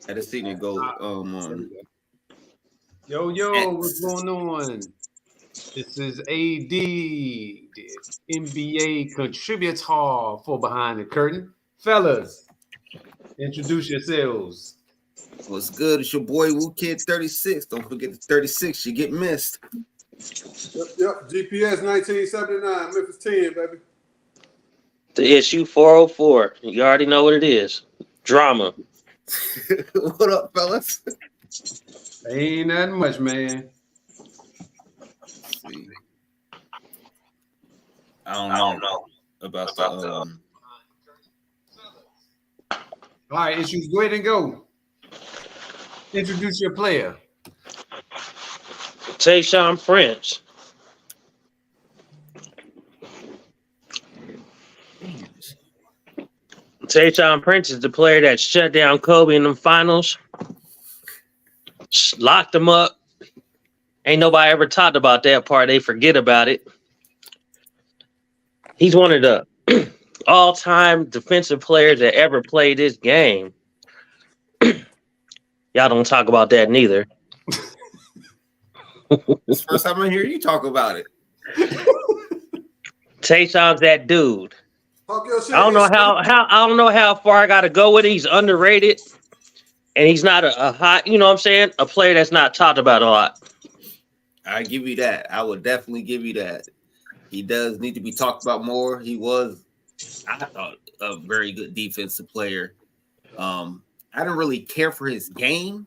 I just seen it go Yo, yo, what's X. going on? This is AD, the NBA contributor for Behind the Curtain. Fellas, introduce yourselves. What's good? It's your boy Wu Kid 36. Don't forget the 36. You get missed. Yep. GPS 1979, Memphis 10, baby. The issue 404. You already know what it is. Drama. What up, fellas? Ain't nothing much, man. See. I don't know about the All right, issues, go ahead and go. Introduce your player. Tayshaun Prince. Tayshaun Prince is the player that shut down Kobe in the finals. Locked him up. Ain't nobody ever talked about that part. They forget about it. He's one of the all-time defensive players that ever played this game. Y'all don't talk about that neither. It's the first time I hear you talk about it. Tayshaun's that dude. Talk your shit. I don't know how far I gotta go with it. He's underrated. And he's not a hot, you know what I'm saying? A player that's not talked about a lot. I give you that. I would definitely give you that. He does need to be talked about more. He was, I thought, a very good defensive player. I didn't really care for his game,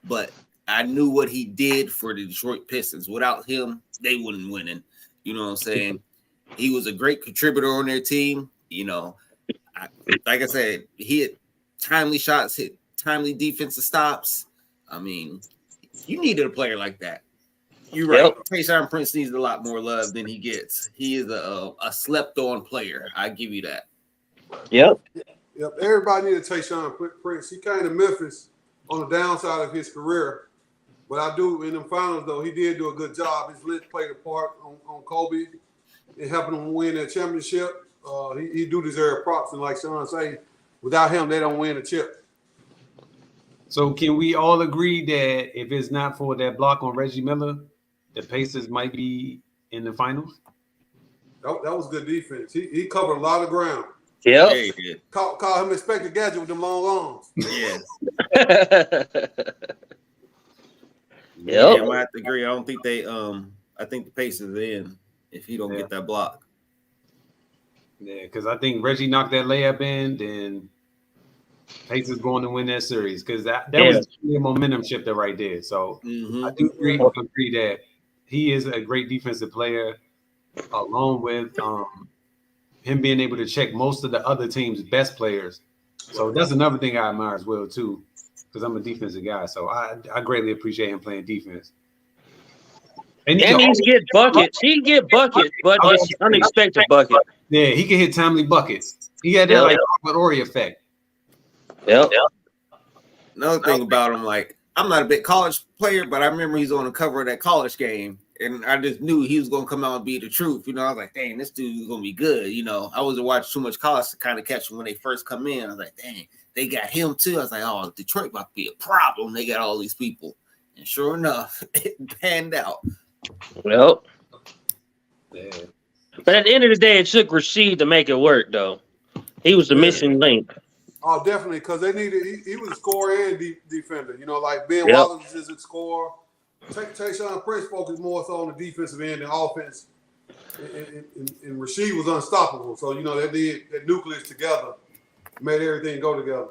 but I knew what he did for the Detroit Pistons. Without him, they wouldn't win. You know what I'm saying? He was a great contributor on their team. You know, like I said, he hit timely shots, hit timely defensive stops. I mean, you needed a player like that. You're right. Yep. Tayshaun Prince needs a lot more love than he gets. He is a slept-on player. I give you that. Yep. Yep. Everybody needed Tayshaun Prince. He came to Memphis on the downside of his career. But I do, in the finals, though, he did do a good job. His list played a part on Kobe and helping him win that championship. He do deserve props. And like Sean say, without him, they don't win a chip. So can we all agree that if it's not for that block on Reggie Miller, the Pacers might be in the finals? That was good defense. He covered a lot of ground. Yep. Yeah, he did. Call him Inspector Gadget with them long arms. Yeah. Yep. Yeah, I might have to agree. I don't think they I think the Pacers are in if he don't get that block. Yeah, because I think Reggie knocked that layup in, then Pacers going to win that series because that was a momentum shifter right there. So I do agree that he is a great defensive player, along with him being able to check most of the other team's best players. So that's another thing I admire as well too, because I'm a defensive guy. So I greatly appreciate him playing defense. And he get buckets. He get buckets, but just unexpected buckets. Yeah, he can hit timely buckets. He had that like Robert Horry effect. Yep. Another thing about him, like, I'm not a big college player, but I remember he's on the cover of that college game, and I just knew he was going to come out and be the truth. You know, I was like, dang, this dude is going to be good. You know, I wasn't watching too much college to kind of catch them when they first come in. I was like, dang, they got him too. I was like, oh, Detroit about to be a problem. They got all these people. And sure enough, it panned out. Well, Yeah. but at the end of the day, it took Rasheed to make it work, though. He was the missing link. Oh, definitely, because they needed. He was a scorer and defender. You know, like Ben Wallace is a scorer. Tayshaun Prince focused more so on the defensive end than offense, and Rasheed was unstoppable. So you know that nucleus together made everything go together.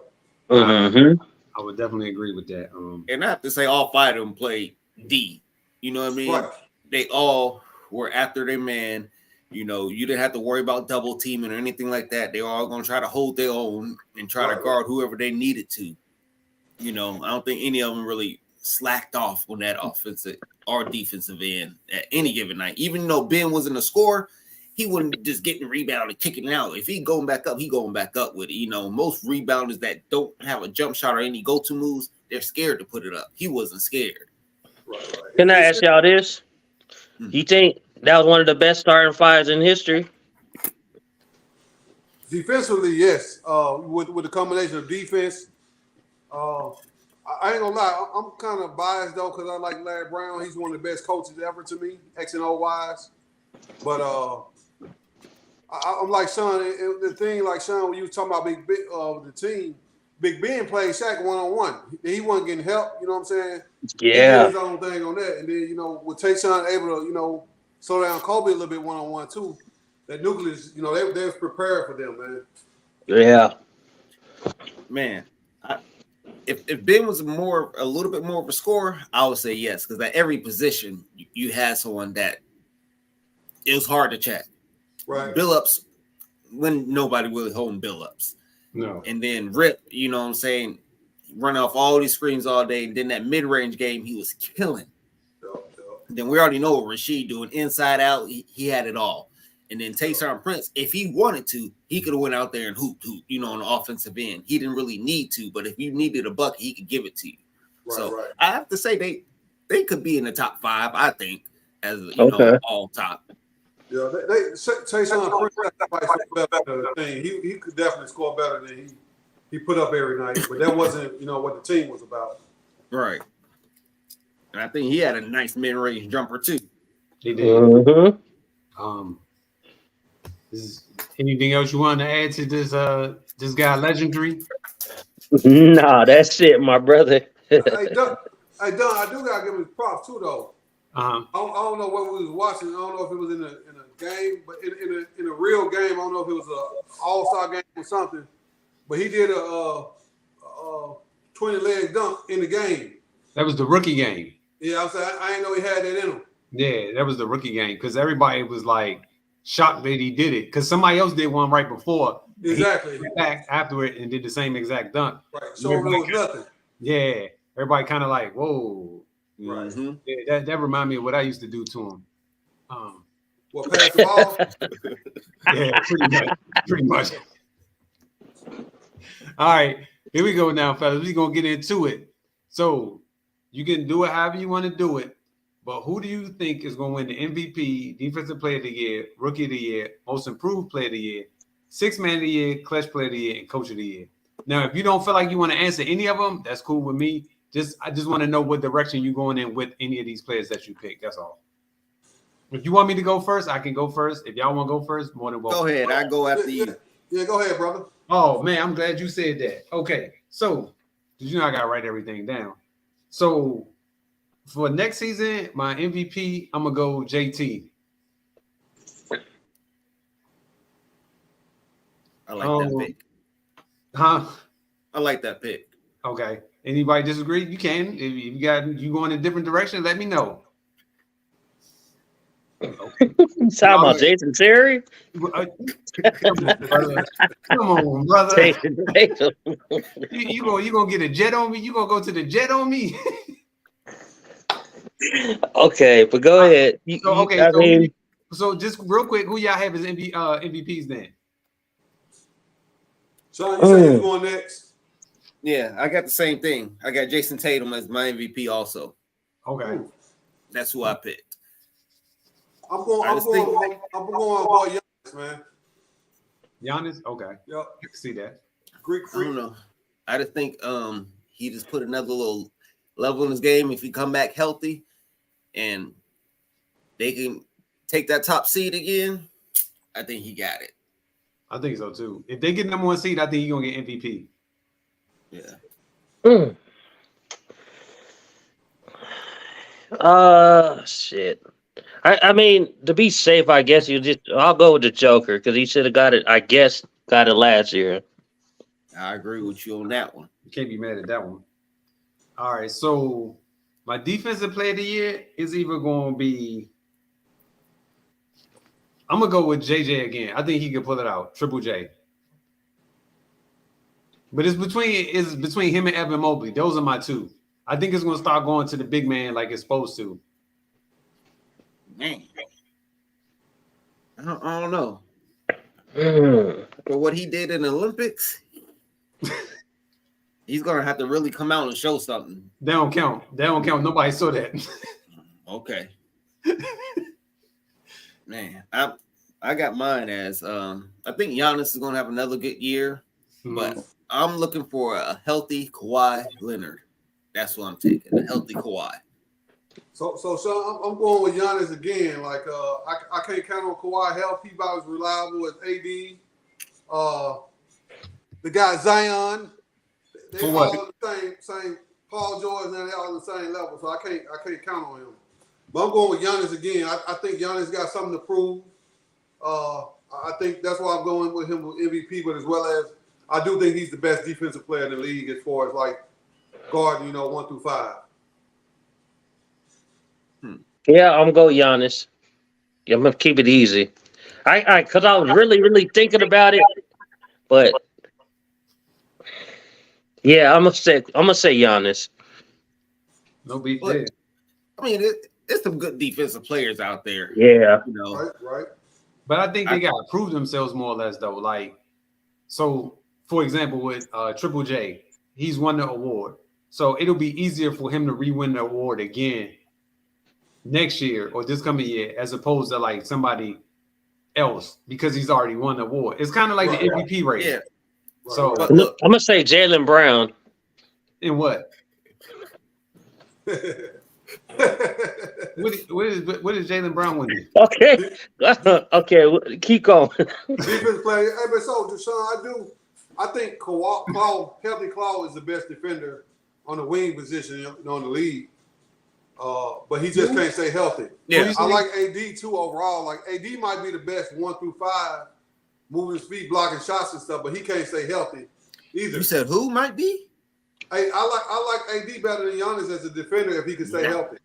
Mm-hmm. I would definitely agree with that. And I have to say, all five of them played D. You know what I mean? Right. They all were after their man. You know, you didn't have to worry about double teaming or anything like that. They were all going to try to hold their own and try to guard whoever they needed to. You know, I don't think any of them really slacked off on that offensive or defensive end at any given night. Even though Ben wasn't a scorer, he wouldn't just getting rebounded, kicking it out. If he going back up, he going back up with it. You know, most rebounders that don't have a jump shot or any go-to moves, they're scared to put it up. He wasn't scared. Right. Can I ask y'all this? You think that was one of the best starting fives in history? Defensively, yes. With the combination of defense, I ain't gonna lie. I'm kind of biased though because I like Larry Brown. He's one of the best coaches ever to me, X and O wise. But I'm like Sean. The thing, like Sean, when you was talking about the team, Big Ben played Shaq 1-on-1. He wasn't getting help. You know what I'm saying? He did his own thing on that, and then with Tayshaun able to slow down Kobe a little bit 1-on-1 too. That nucleus, they was prepared for them, man. Yeah. Man, if Ben was a little bit more of a scorer, I would say yes, because at every position you had someone that it was hard to check. Right. Billups, when nobody really holding Billups. No. And then Rip, you know what I'm saying, run off all these screens all day. And then that mid-range game, he was killing. Then we already know what Rasheed doing inside out. He had it all. And then Tayshaun Prince, if he wanted to, he could have went out there and hooped, on the offensive end. He didn't really need to, but if you needed a bucket, he could give it to you. Right. I have to say they could be in the top 5, I think, as all top. Yeah, Tayshaun Prince better thing. He could definitely score better than he put up every night, but that wasn't what the team was about. Right. And I think he had a nice mid-range jumper too. He did. Mm-hmm. Anything else you want to add to this guy legendary? Nah, that's it, my brother. Hey, Don, I do gotta give him props too, though. Uh-huh. I don't know what we was watching. I don't know if it was in a game, but in a real game, I don't know if it was an all-star game or something. But he did a 20-leg dunk in the game. That was the rookie game. Yeah, I didn't know he had that in him. Yeah, that was the rookie game because everybody was like shocked that he did it because somebody else did one right before. Exactly. He went back after it and did the same exact dunk. Right. So there was nothing. Yeah, everybody kind of like, whoa. Right. Mm-hmm. Yeah, that reminded me of what I used to do to him. What, pass the ball? Yeah, pretty much. All right, here we go now, fellas. We're going to get into it. So you can do it however you want to do it, but who do you think is going to win the MVP, Defensive Player of the Year, Rookie of the Year, Most Improved Player of the Year, Sixth Man of the Year, Clutch Player of the Year, and Coach of the Year? Now, if you don't feel like you want to answer any of them, that's cool with me. I just want to know what direction you're going in with any of these players that you pick. That's all. If you want me to go first, I can go first. If y'all want to go first, more than welcome. Go ahead. I go after you. Yeah, go ahead, brother. Oh, man, I'm glad you said that. Okay, so I got to write everything down. So for next season, my MVP, I'm going to go JT. I like that pick. Huh? I like that pick. Okay. Anybody disagree? You can. If you going in a different direction, let me know. Okay. Talking about Jason Terry? Come on, brother. You gonna get a jet on me? You gonna go to the jet on me? Okay, but go ahead. So just real quick, who y'all have as MVPs then? Sean, you say who's going next? Yeah, I got the same thing. I got Jason Tatum as my MVP also. Okay. That's who I picked. I'm going Giannis, man. Giannis? Okay. Yep. I can see that. Greek I freak. don't know. I just think he just put another little level in his game. If he come back healthy and they can take that top seed again, I think he got it. I think so too. If they get number 1 seed, I think he's gonna get MVP. Yeah. Shit. I mean, to be safe, I guess I'll go with the Joker because he should have got it. I guess got it last year. I agree with you on that one. You can't be mad at that one. All right, so my Defensive Player of the Year is either going to be. I'm gonna go with JJ again. I think he can pull it out. Triple J. But it's between him and Evan Mobley. Those are my two. I think it's gonna start going to the big man like it's supposed to. Man, I don't know. For what he did in the Olympics, he's gonna have to really come out and show something. They don't count. Nobody saw that. Okay. Man, I got mine as I think Giannis is gonna have another good year, but I'm looking for a healthy Kawhi Leonard. That's what I'm taking. A healthy Kawhi. So Sean, I'm going with Giannis again. Like I can't count on Kawhi health. He about as reliable as AD. The guy Zion. They For all what? on the same. Paul George and they all on the same level. So I can't count on him. But I'm going with Giannis again. I think Giannis got something to prove. I think that's why I'm going with him with MVP, but as well as I do think he's the best defensive player in the league as far as like guarding, 1 through 5. Yeah, I'm gonna go Giannis. Yeah, I'm gonna keep it easy. Because I was really thinking about it, but yeah, I'm gonna say Giannis. No beef But- there. I mean, there's some good defensive players out there. Yeah, Right. But I think they got to prove themselves more or less, though. Like, so, for example, with Triple J, he's won the award. So it'll be easier for him to re-win the award again next year or this coming year, as opposed to like somebody else because he's already won the award. It's kind of like the MVP race. Yeah. So But I'm look, gonna say Jaylen Brown. in what? What is Jaylen Brown winning? Okay, okay, keep going. Defense player. Hey, but so Deshaun, I think healthy Claw is the best defender on the wing position in the league. But he just can't stay healthy. yeah. I like AD too overall. Like AD might be the best 1 through 5, moving his feet, blocking shots and stuff, but he can't stay healthy either. You said who might be? Hey, I like AD better than Giannis as a defender if he can stay healthy.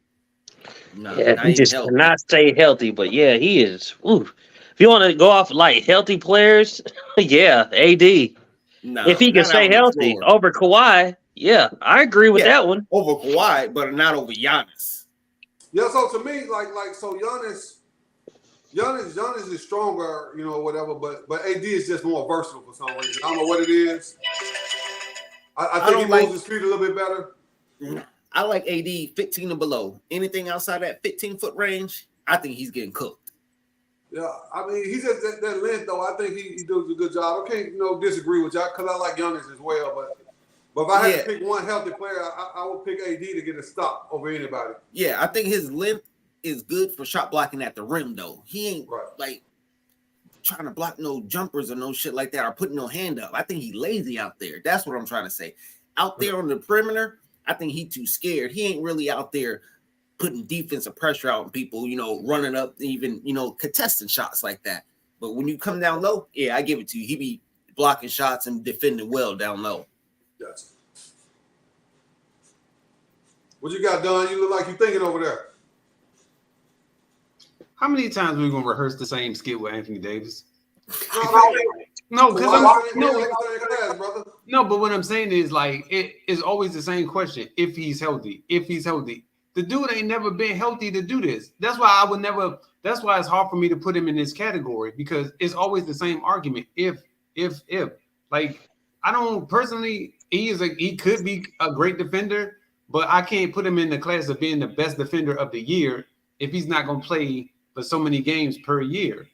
No, Yeah, he ain't just healthy. cannot stay healthy. But yeah, he is. Ooh. If you want to go off like healthy players, yeah, AD. No, If he can not stay out on the healthy floor. over Kawhi, yeah, I agree with that one. Over Kawhi, but not over Giannis. Yeah, so to me, so Giannis is stronger, whatever, but AD is just more versatile for some reason. I don't know what it is. I think he don't like- moves his feet a little bit better. I like AD 15 and below. Anything outside that 15-foot range, I think he's getting cooked. Yeah, I mean, he's just that length, though. I think he does a good job. I can't, disagree with y'all because I like Giannis as well. But if I had to pick one healthy player, I would pick AD to get a stop over anybody. Yeah, I think his length is good for shot blocking at the rim, though. He ain't like trying to block no jumpers or no shit like that or putting no hand up. I think he's lazy out there. That's what I'm trying to say. Out there on the perimeter, I think he's too scared. He ain't really out there putting defensive pressure out on people, running up, even, contesting shots like that. But when you come down low, yeah, I give it to you. He be blocking shots and defending well down low. Yes. What you got, Don? You look like you're thinking over there. How many times are we gonna rehearse the same skit with Anthony Davis? No, because no, but what I'm saying is like it is always the same question. If he's healthy, the dude ain't never been healthy to do this. That's why I would never. That's why it's hard for me to put him in this category because it's always the same argument. If like I don't personally, he could be a great defender, but I can't put him in the class of being the best defender of the year if he's not gonna play for so many games per year.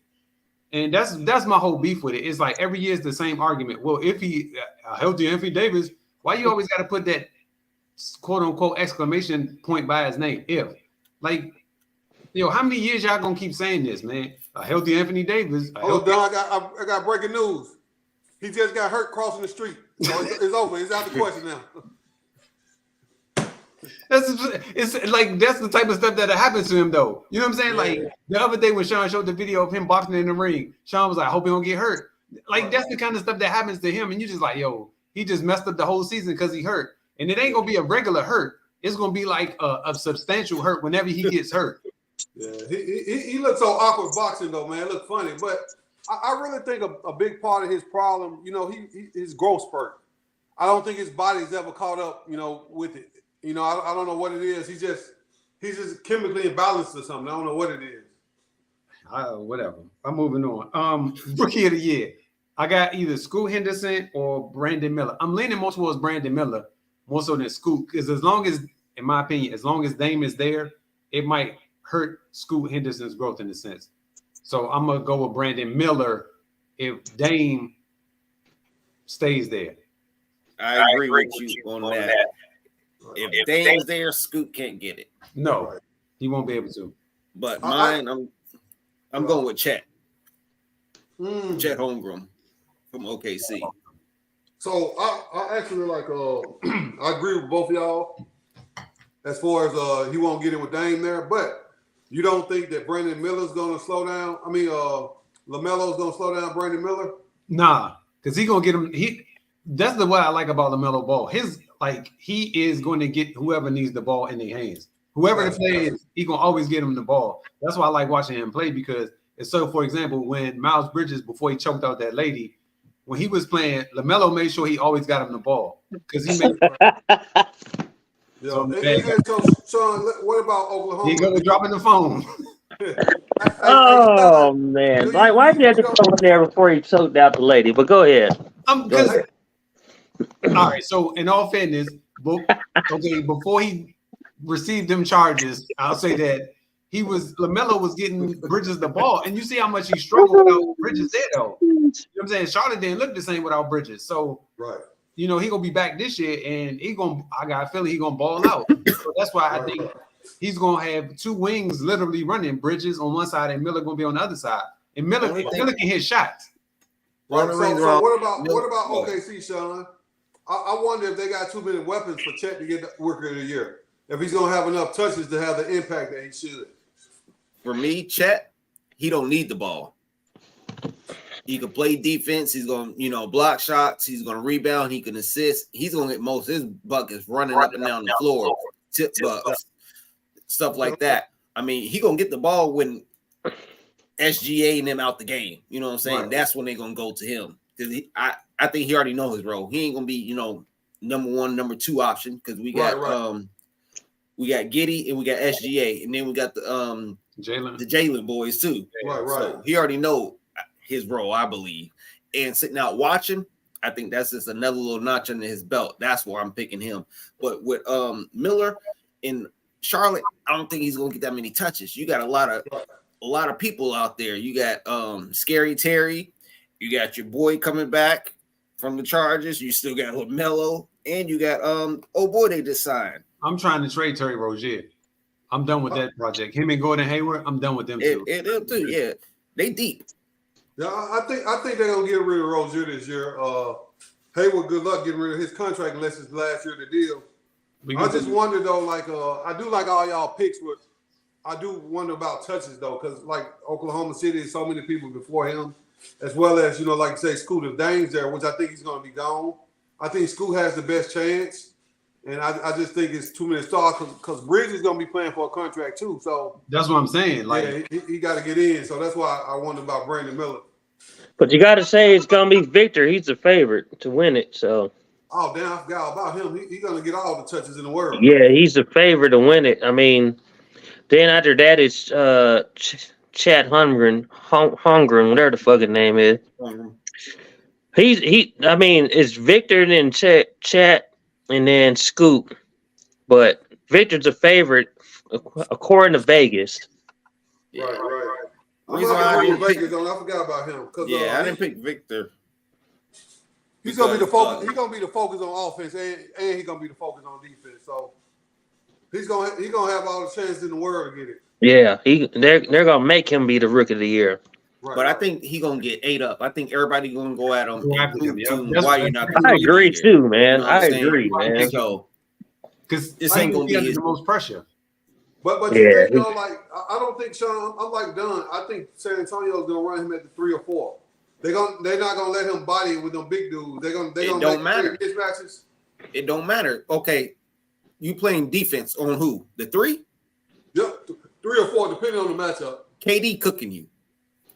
And that's my whole beef with it. It's like every year is the same argument. Well, if he a healthy Anthony Davis, why you always got to put that quote unquote exclamation point by his name? If like, how many years y'all gonna keep saying this, man? A healthy Anthony Davis. Don, I got breaking news. He just got hurt crossing the street. So it's over. It's out the question now. It's like that's the type of stuff that happens to him, though. You know what I'm saying? Yeah. Like the other day when Sean showed the video of him boxing in the ring, Sean was like, "I hope he don't get hurt." Like that's the kind of stuff that happens to him, and you just like, "Yo, he just messed up the whole season because he hurt." And it ain't gonna be a regular hurt. It's gonna be like a substantial hurt whenever he gets hurt. Yeah, he looks so awkward boxing though, man. It looked funny, but I really think a big part of his problem, his growth spurt. I don't think his body's ever caught up, with it. I don't know what it is. He's just chemically imbalanced or something. I don't know what it is. Whatever. I'm moving on. Rookie of the year. I got either Scoot Henderson or Brandon Miller. I'm leaning more towards Brandon Miller more so than Scoot because as long as, in my opinion, as long as Dame is there, it might hurt Scoot Henderson's growth in a sense. So I'm gonna go with Brandon Miller if Dame stays there. I agree with you on that. If Dame's there, Scoot can't get it. No, he won't be able to. But mine, I'm going with Chet. Chet Holmgren from OKC. So I actually like I agree with both of y'all as far as he won't get in with Dame there, but you don't think that Brandon Miller's gonna slow down? I mean LaMelo's gonna slow down Brandon Miller? Nah, because he gonna get him. That's what I like about LaMelo Ball. He is going to get whoever needs the ball in their hands. Whoever the play is, he gonna always get him the ball. That's why I like watching him play, because it's so. For example, when Miles Bridges, before he choked out that lady, when he was playing, LaMelo made sure he always got him the ball because he made. So, Sean, what about Oklahoma? He gonna dropping the phone. Oh man! Like, why did you have to come in there before he choked out the lady? But go ahead. All right. So, in all fairness, before he received them charges, I'll say that LaMelo was getting Bridges the ball, and you see how much he struggled without Bridges there, though. You know what I'm saying? Charlotte didn't look the same without Bridges, so he gonna be back this year, and I got a feeling he gonna ball out. So that's why I think he's gonna have two wings literally running, Bridges on one side and Miller gonna be on the other side, and Miller can hit shots. Right. So what about OKC, Sean? I wonder if they got too many weapons for Chet to get the Rookie of the Year. If he's gonna have enough touches to have the impact that he should. For me, Chet, he don't need the ball. He can play defense. He's gonna, block shots. He's gonna rebound. He can assist. He's gonna get most of his buckets running up and down the floor, tip bucks, stuff like that. I mean, he gonna get the ball when SGA and them out the game. You know what I'm saying? Right. That's when they're gonna go to him, because I think he already knows his role. He ain't gonna be number one, number two option, because we got we got Giddey and we got SGA, and then we got the Jalen boys too. Right. So he already know his role, I believe. And sitting out watching, I think that's just another little notch under his belt. That's where I'm picking him. But with Miller in Charlotte, I don't think he's gonna get that many touches. You got a lot of people out there. You got Scary Terry, you got your boy coming back from the Chargers, you still got LaMelo, and you got they just signed. I'm trying to trade Terry Rozier. I'm done with that project. Him and Gordon Hayward, I'm done with them too. Them too, yeah. They deep. Yeah, I think they're gonna get rid of Rozier this year. Hayward, good luck getting rid of his contract unless it's last year the deal. I just wonder though, I do like all y'all picks, but I do wonder about touches though, because like Oklahoma City is so many people before him, as well as like you say, Scoot, if Dame's there, which I think he's gonna be gone. I think Scoot has the best chance. And I just think it's too many stars because Bridges is gonna be playing for a contract too. So that's what I'm saying. He got to get in. So that's why I wonder about Brandon Miller. But you got to say it's gonna be Victor. He's the favorite to win it. So. Oh damn! I forgot about him. He's gonna get all the touches in the world. Yeah, he's the favorite to win it. I mean, then after that is Chet Holmgren, whatever the fucking name is. I mean, it's Victor and then Chet. And then Scoop, but Victor's a favorite according to Vegas. Right. I forgot about him. I didn't pick Victor. He's gonna be the focus. He's gonna be the focus on offense, and he's gonna be the focus on defense. So he's gonna have all the chances in the world to get it. Yeah, they're gonna make him be the Rookie of the Year. Right, but I think he's gonna get ate up. I think everybody gonna go at him. I agree too, man. I agree, man. So, because this ain't gonna be the most pressure. But you think I don't think Sean. I'm like Dunn. I think San Antonio's gonna run him at the 3 or 4. They're not gonna let him body with them big dudes. They're gonna don't matter. Mismatches. It don't matter. Okay, you playing defense on who? The 3? Yep, 3 or 4, depending on the matchup. KD cooking you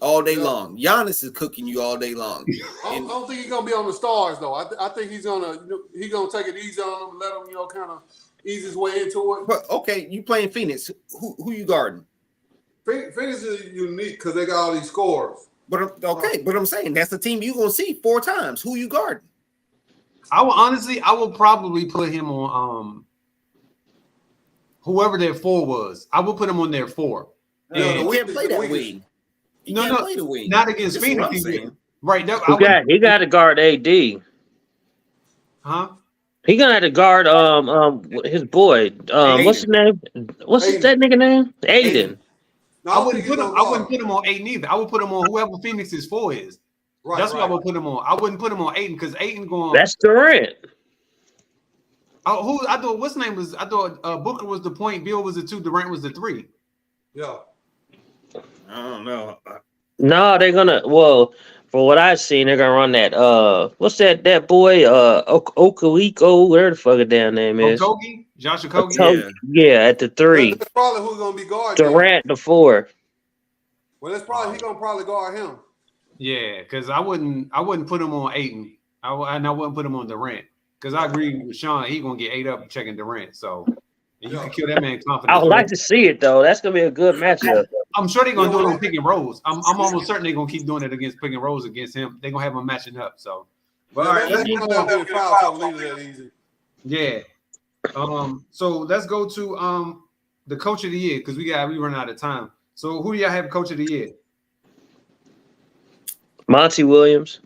all day long. Giannis is cooking you all day long. I don't think he's gonna be on the stars though. I think he's gonna take it easy on them, let him kind of ease his way into it. But okay, you playing Phoenix? Who you guarding? Phoenix is unique because they got all these scores. But I'm saying that's the team you gonna see 4 times. Who you guarding? I will probably put him on whoever their 4 was. I will put him on their 4. And we can't play that wing. Play the wing. Not against Phoenix. Right. He got to guard AD. Huh? He gonna have to guard his boy. What's his name? What's Aiden. that nigga name? Aiden. No, I don't wouldn't think put he's him. gonna I wouldn't guard. put him on Aiden either. I would put him on whoever Phoenix's 4 is. Right, That's what I right. would put him on. I wouldn't put him on Aiden because Aiden going. That's Durant. Who I thought what's name was? I thought Booker was the point. Bill was the 2. Durant was the 3. Yeah. I don't know. No, they're gonna. Well, for what I've seen, they're gonna run that. What's that boy? Okaliko, whatever the fuck his damn name is. Okogie, Josh Okogie. Okogie, yeah, at the 3. That's probably who's gonna be guarding him. Durant the 4. Well, that's probably he gonna probably guard him. Yeah, because I wouldn't put him on Aiden. And I wouldn't put him on Durant. Because I agree with Sean, he gonna get 8 up checking Durant. So and you can kill that man confidence. I would like to see it though. That's gonna be a good matchup. I'm sure they're gonna do it on pick and rolls. I'm almost certain they're gonna keep doing it against pick and rolls against him. They're gonna have him matching up. So But all right, let's get the foul so leave it that easy. yeah. So let's go to the coach of the year because we run out of time. So who do y'all have coach of the year? Monty Williams.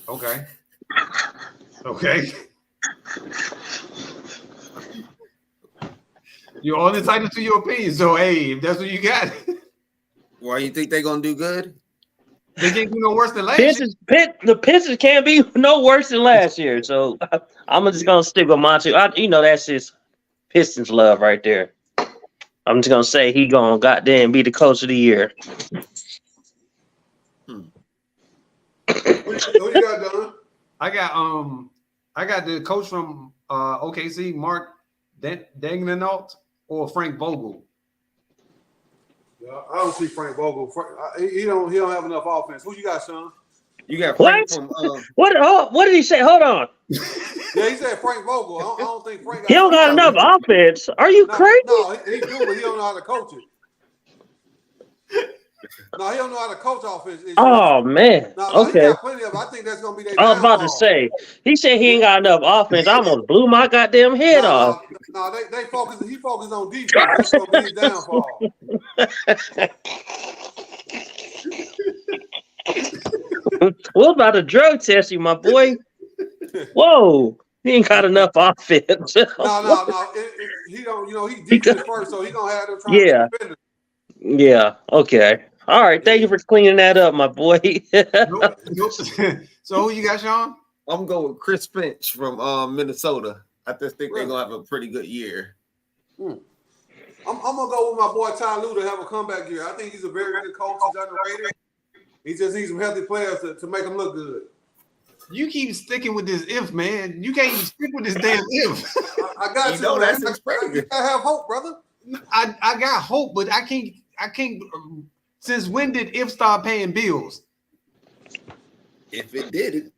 Okay. Okay. You're all entitled to your opinion. So hey, if that's what you got, Why you think they're gonna do good? they can't do no worse than last year. The Pistons can't be no worse than last year. So I'm just gonna stick with Monty. That's his Pistons love right there. I'm just gonna say he gonna goddamn be the coach of the year. What you got, Don? I got the coach from OKC, Mark Daigneault or Frank Vogel. Yeah, I don't see Frank Vogel. He don't have enough offense. Who you got, Sean? You got Frank from What? Oh, what did he say? Hold on. Yeah, he said Frank Vogel. I don't think Frank got He don't got enough offense. Are you crazy? No, he do, but he don't know how to coach it. No, he don't know how to coach offense. Oh man. No, he Okay. got plenty of it. I think that's gonna be their I was about to downfall. say. He said he ain't got enough offense. I almost blew my goddamn head off. No, they focus. He focused on defense. That's gonna be his downfall. What about the drug test you, my boy? Whoa. He ain't got enough offense. No. He don't. You know, he defense first, so he gonna have them trying Yeah. to defend it. Yeah. Okay. All right. Thank you for cleaning that up, my boy. Nope. So who you got, Sean? I'm going with Chris Finch from Minnesota. I just think they're gonna have a pretty good year. I'm gonna go with my boy Ty Lue to have a comeback year. I think he's a very good coach. He's underrated. He just needs some healthy players to make him look good. You keep sticking with this if, man. You can't even stick with this damn if. I got You you. know Man. that's crazy. You gotta have hope, brother. I got hope, but I can't. Since when did if start paying bills? If it did it,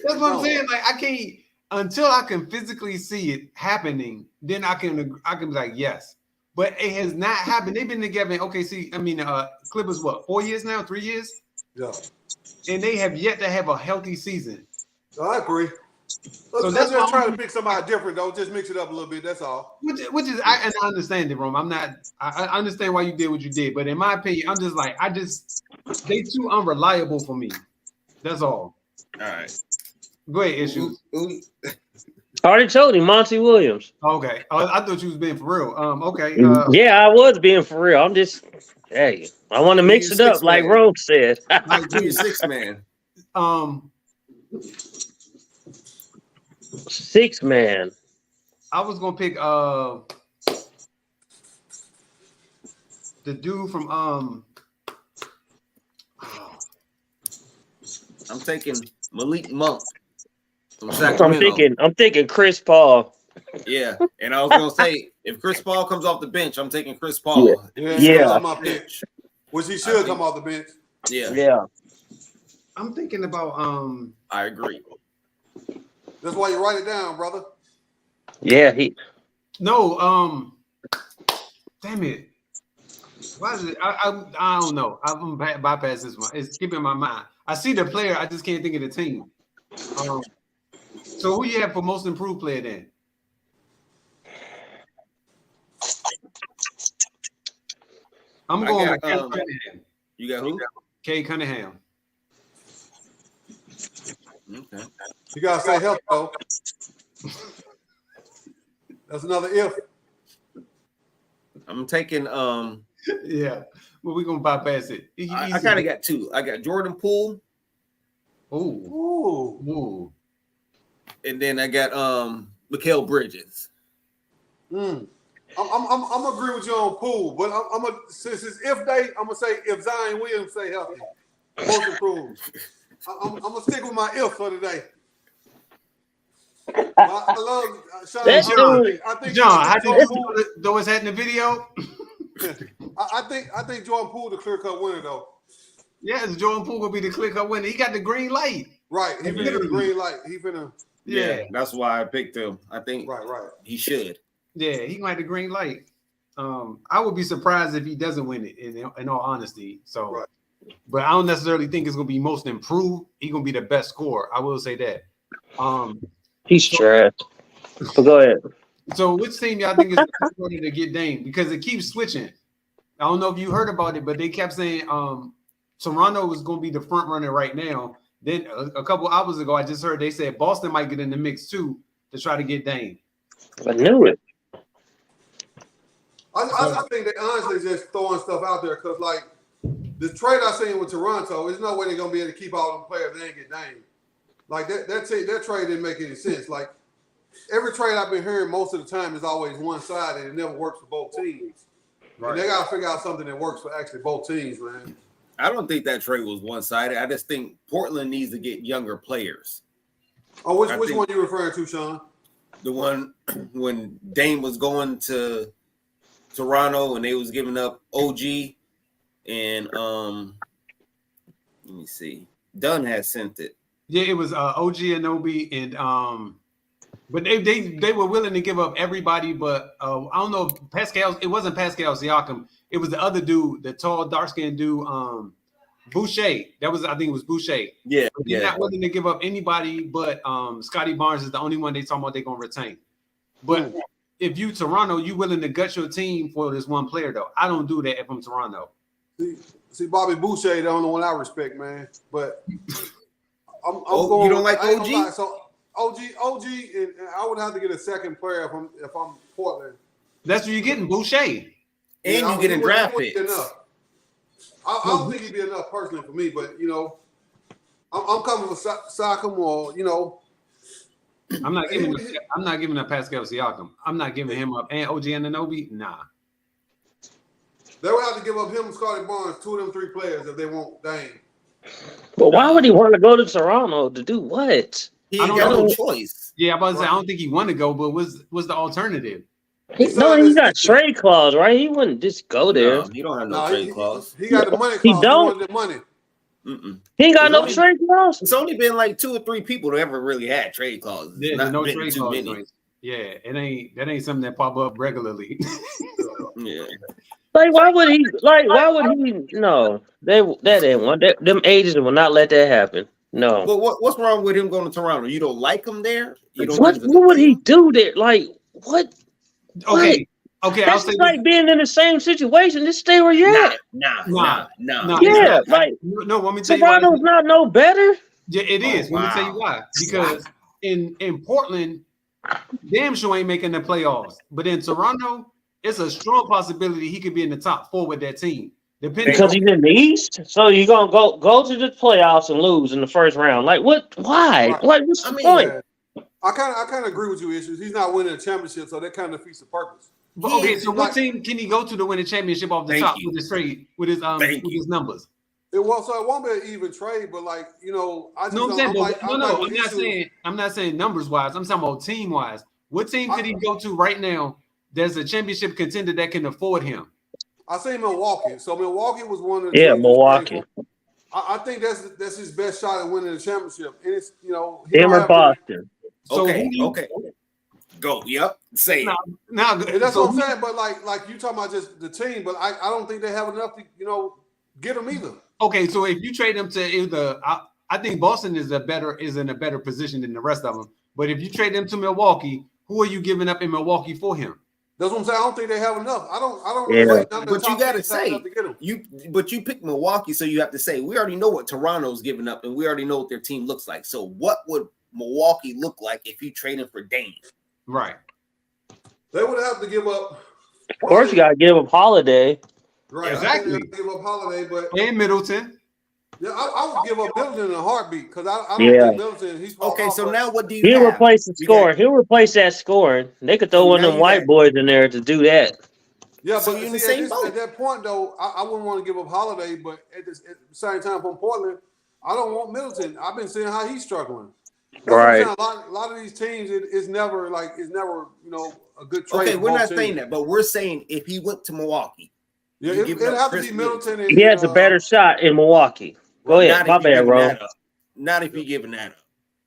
That's what I'm saying. Like I can't until I can physically see it happening. Then I can be like yes, but it has not happened. They've been together. Clippers what 4 years now? 3 years? Yeah, And they have yet to have a healthy season. I agree. So Let's that's just why try to pick somebody different, though. Just mix it up a little bit. That's all. Which is I understand it, Rome. I understand why you did what you did, but in my opinion, I'm just like they too unreliable for me. That's all. all right. Go ahead, Issues. Who- I already told him, Monty Williams. Okay. I thought you was being for real. Okay. Yeah, I was being for real. I'm just, hey, I want to mix it up, like Rome said. Who your sixth man? 6 man. I was gonna pick the dude from I'm taking Malik Monk from Sacramento. I'm thinking Chris Paul. Yeah, and I was gonna say if Chris Paul comes off the bench, I'm taking Chris Paul. Yeah. On my bench, which he should come off the bench. Yeah, Yeah. I'm thinking about I agree. That's why you write it down, brother. Yeah, no damn it. Why is it? I don't know. I'm bypass this one. It's keeping my mind. I see the player. I just can't think of the team. So who you have for most improved player then? I'm going with Cade Cunningham. You got who? Cade Cunningham. Okay. You gotta stay healthy though. That's another if. I'm taking Yeah, well, we're gonna bypass it. I kind of got two. I got Jordan Poole, Ooh. and then I got Mikal Bridges. I'm gonna agree with you on Poole, but I'm gonna since it's if they, I'm gonna say if Zion Williams stay healthy, most improved. I'm gonna stick with my if for today. I love Sean. That's I think John, how Jordan did Poole, you throw his hat in the video? I think Jordan Poole the clear cut winner though. Yes, Jordan Poole will be the clear-cut winner. He got the green light. Right, he finna the green light. He finna. Yeah. That's why I picked him. I think Right. he should. Yeah, he gonna have the green light. I would be surprised if he doesn't win it. In all honesty, so. Right. But I don't necessarily think it's gonna be most improved. He's gonna be the best scorer. I will say that. He's trash. But go ahead. So which team y'all think is ready to get Dame? Because it keeps switching. I don't know if you heard about it, but they kept saying Toronto is going to be the front runner right now. Then a couple hours ago, I just heard they said Boston might get in the mix too to try to get Dame. I knew it. I think they honestly just throwing stuff out there because like the trade I seen with Toronto, there's no way they're gonna be able to keep all them players if they ain't get Dame. Like that trade didn't make any sense. Like every trade I've been hearing most of the time is always one sided. It never works for both teams. Right. And they got to figure out something that works for actually both teams, man. I don't think that trade was one-sided. I just think Portland needs to get younger players. Oh, which one you referring to, Sean? The one when Dame was going to Toronto and they was giving up OG and let me see. Dunn had sent it. Yeah, it was OG Anunoby and but they were willing to give up everybody, but I don't know if Pascal. It wasn't Pascal Siakam. It was the other dude, the tall, dark-skinned dude, Boucher. I think it was Boucher. Yeah, They're not willing to give up anybody, but Scotty Barnes is the only one they talking about they're gonna retain. But if you Toronto, you willing to gut your team for this one player though. I don't do that if I'm Toronto. See Bobby Boucher, the only one I respect, man. But I'm going. You don't like OG? So OG, and I would have to get a second player if I'm Portland. That's what you're getting, Boucher. And you getting draft picks. I don't think he'd be enough personally for me, but you know, I'm coming with Siakam or you know. I'm not giving up Pascal Siakam. I'm not giving him up. And OG Anunoby, nah. They would have to give up him and Scotty Barnes, two of them three players if they want Dame. But why would he want to go to Toronto to do what? He ain't got no choice. Yeah, I'm about to say I don't think he want to go, but what's the alternative? He got trade clause, right? He wouldn't just go there. No, he don't have no trade clause. He got the money clause. He don't. He wanted the money. He ain't got no trade clause. It's only been like 2 or 3 people that ever really had trade clauses. Yeah, no trade clause. Yeah, that ain't something that pop up regularly. Yeah. Like, why would he? No, that ain't one. Them agents will not let that happen. No. But what's wrong with him going to Toronto? You don't like him there? What would he do there? Like, what? Okay. That's just like being in the same situation. Just stay where you're at. Nah. Yeah, like no. Let me tell you Toronto's not no better. Yeah, it is. Let me tell you why. Because in Portland, damn sure ain't making the playoffs. But in Toronto, it's a strong possibility he could be in the top 4 with that team. Because he's in the East, so you're gonna go to the playoffs and lose in the first round. Like what? Why? Right. Like what's the point? I kind of agree with you, Issues. He's not winning a championship, so that kind of defeats the purpose. But, okay, so what team can he go to win a championship off the top with his trade with his numbers? It won't be an even trade, but like you know, I'm not saying numbers wise. I'm talking about team wise. What team could he go to right now? There's a championship contender that can afford him. I say Milwaukee. So Milwaukee was one of the Milwaukee. I think that's his best shot at winning the championship. And it's him or Boston. So okay. Go. Yep. Say it. Now that's what I'm saying. But like you talking about just the team, but I don't think they have enough to get them either. Okay, so if you trade them to either, I think Boston is in a better position than the rest of them. But if you trade them to Milwaukee, who are you giving up in Milwaukee for him? That's what I'm saying. I don't think they have enough. I don't Yeah. really think none of the But you top gotta teams have say enough to get them. you pick Milwaukee, so you have to say we already know what Toronto's giving up, and we already know what their team looks like. So what would Milwaukee look like if you traded for Dame? Right. They would have to give up. Of course, you got to give up Holiday. Right. Exactly. I think they have to give up Holiday, but And Middleton. yeah, I would give up Middleton in a heartbeat because I don't Yeah. think Middleton. He's Okay, so now what do you He'll have? replace the You got- scoring. He'll replace that scoring. They could throw So one now of them you white got- boys in there to do that. Yeah, So but you're in the see, same at boat. that point though, I wouldn't want to give up Holiday, but at the same time from Portland, I don't want Middleton. I've been seeing how he's struggling. That's what I'm Right. saying. A lot of these teams, it's never a good trade. Okay, for we're both not teams. saying that, but we're saying if he went to Milwaukee, Yeah, you it give it'd up have to Chris be Middleton. And, He has a better shot in Milwaukee. Go ahead. not My if you're bad, giving bro. that up. Not if you're giving that up.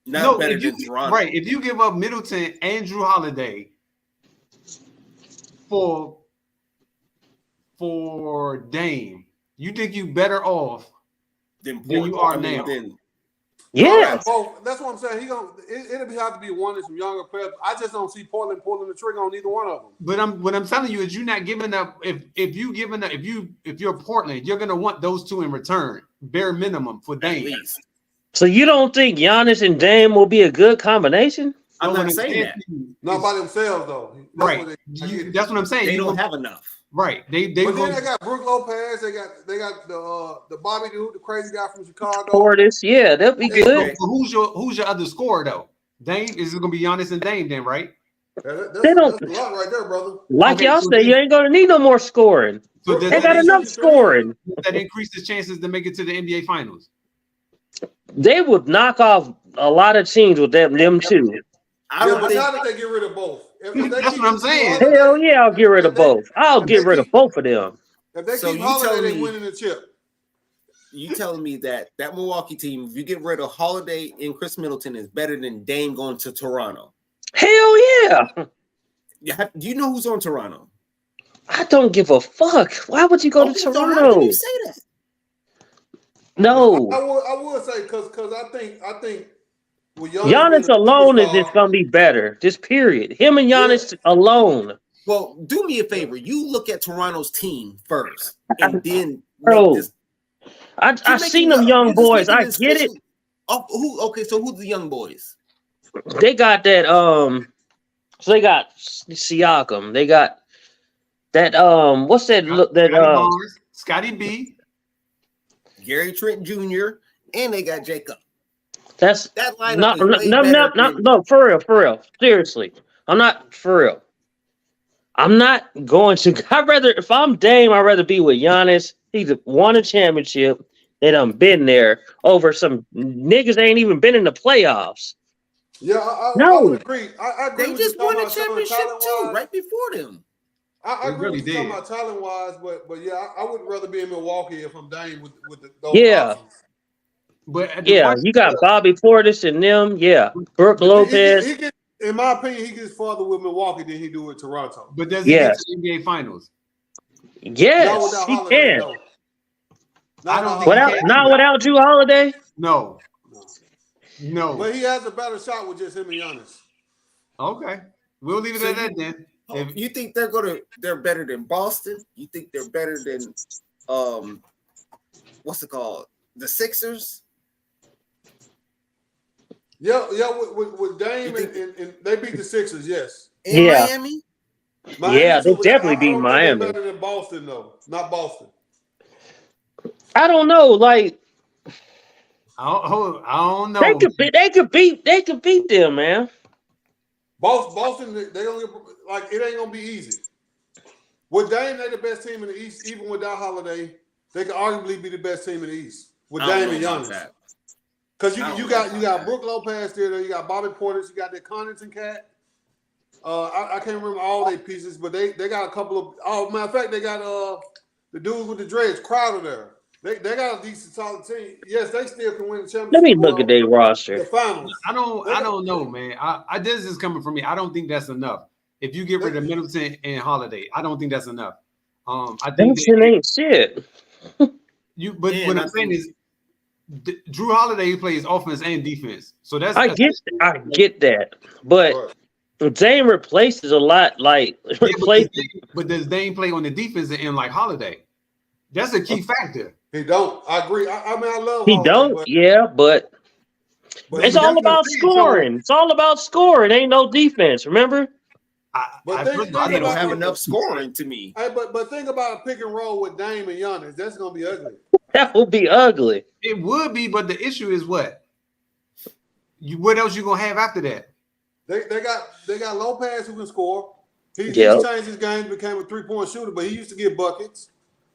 Not No, better if you, than Toronto. right. If you give up Middleton and Drew Holiday for Dame, you think you better off? Than Than you are now. Yeah. Both. That's what I'm saying. It'll have to be one of some younger players. I just don't see Portland pulling the trigger on either one of them. But what I'm telling you is you're not giving up. If you're Portland, you're gonna want those two in return, bare minimum for At Dame. least. So you don't think Giannis and Dame will be a good combination? I'm So what not saying that. Not by themselves though. Right. What I get. That's what I'm saying. They You don't gonna- have enough. right. They But then gonna- they got Brook Lopez. They got the Bobby Dude, the crazy guy from Chicago. Portis, yeah, that'll be Hey, good. So who's your other scorer though? Dame is it gonna be Giannis and Dame then, right? That's They don't- a lot right there, brother. Like Okay, y'all so say, then- you ain't gonna need no more scoring. So does They got that, enough scoring. that increases chances to make it to the NBA Finals? They would knock off a lot of teams with them too. I Yeah, don't but think now that they get rid of both, if they That's keep what I'm saying. Holiday- Hell yeah, I'll get rid of both. I'll get rid of both of them. If they So keep you Holiday, telling they me- winning the chip. you telling me that Milwaukee team, if you get rid of Holiday and Chris Middleton, is better than Dame going to Toronto. Hell yeah. Do you know who's on Toronto? I don't give a fuck. Why would you go Okay, to so how Toronto? can you say that? No. I would say because I think with Giannis being a alone is superstar- just gonna be better. Just period. Him and Giannis alone. Well, do me a favor. You look at Toronto's team first, and then Bro, make this. I You're seen making them young you're just boys. making I this get it. special- Oh, who? Okay, so who's the young boys? They got that so they got Siakam. They got that what's that look that Scotty Barnes, Scotty B. Gary Trent Jr. and they got Jacob. that's That lineup not is way no, better than- no, for real. Seriously. I'm not for real. I'm not going to I'd rather if I'm Dame, I'd rather be with Giannis. He's won a championship. They done been there over some niggas ain't even been in the playoffs. Yeah, I No. would agree. I agree. They with just you talking won a about talent championship too, talent-wise. right before them. I They agree really with you talking did. about talent wise, but yeah, I would rather be in Milwaukee if I'm Dame with those Yeah. options. But at the Yeah, point- you got Bobby Portis and them. Yeah, Brooke Lopez. He gets, in my opinion, he gets farther with Milwaukee than he do with Toronto. But does he Yes. get to the NBA Finals? Yes, without he Holiday, can. no. I don't think Without he can. not without Drew Holiday. No. No. But he has a better shot with just him and Giannis. Okay. We'll leave it So at that then. If You think they're better than Boston? You think they're better than what's it called? The Sixers? Yeah, with Dame You think- and they beat the Sixers, yes. In Yeah. Miami? Yeah, they too, but definitely I beat don't think they're Miami. Better than Boston, though. Not Boston. I don't know. Like I don't know. they could beat them, man. Boston, they don't like it. Ain't gonna be easy. With Dame, they the best team in the East. Even without Holiday, they could arguably be the best team in the East with I don't Dame and know about Giannis. that. Because I don't you know got about that. Brook Lopez there, you got Bobby Portis, you got that Connaughton cat. I can't remember all their pieces, but they got a couple of. Oh, matter of fact, they got the dudes with the dreads, Crowder there. They got a decent solid team. Yes, they still can win the championship. Let me look at their the roster. finals. I don't know, man. This is coming from me. I don't think that's enough. If you get rid of Middleton and Holiday, I don't think that's enough. I think Middleton ain't shit. but Yeah, what and I'm I saying think- is Drew Holiday plays offense and defense. So that's I get that, but Right. Dame replaces a lot, like Yeah, replaces. but does Dame play on the defensive end like Holiday? That's a key factor. He don't. I agree. I mean, I love He Holiday, don't, yeah, but but it's he all definitely. about scoring. It's all about scoring. Ain't no defense. Remember? But think They don't about have it. enough scoring to me. Hey, but think about a pick and roll with Dame and Giannis. That's gonna be ugly. That would be ugly. It would be, but the issue is what? What else you gonna have after that? They got Lopez who can score. He's Yep. changed his game, became a 3-point shooter, but he used to get buckets.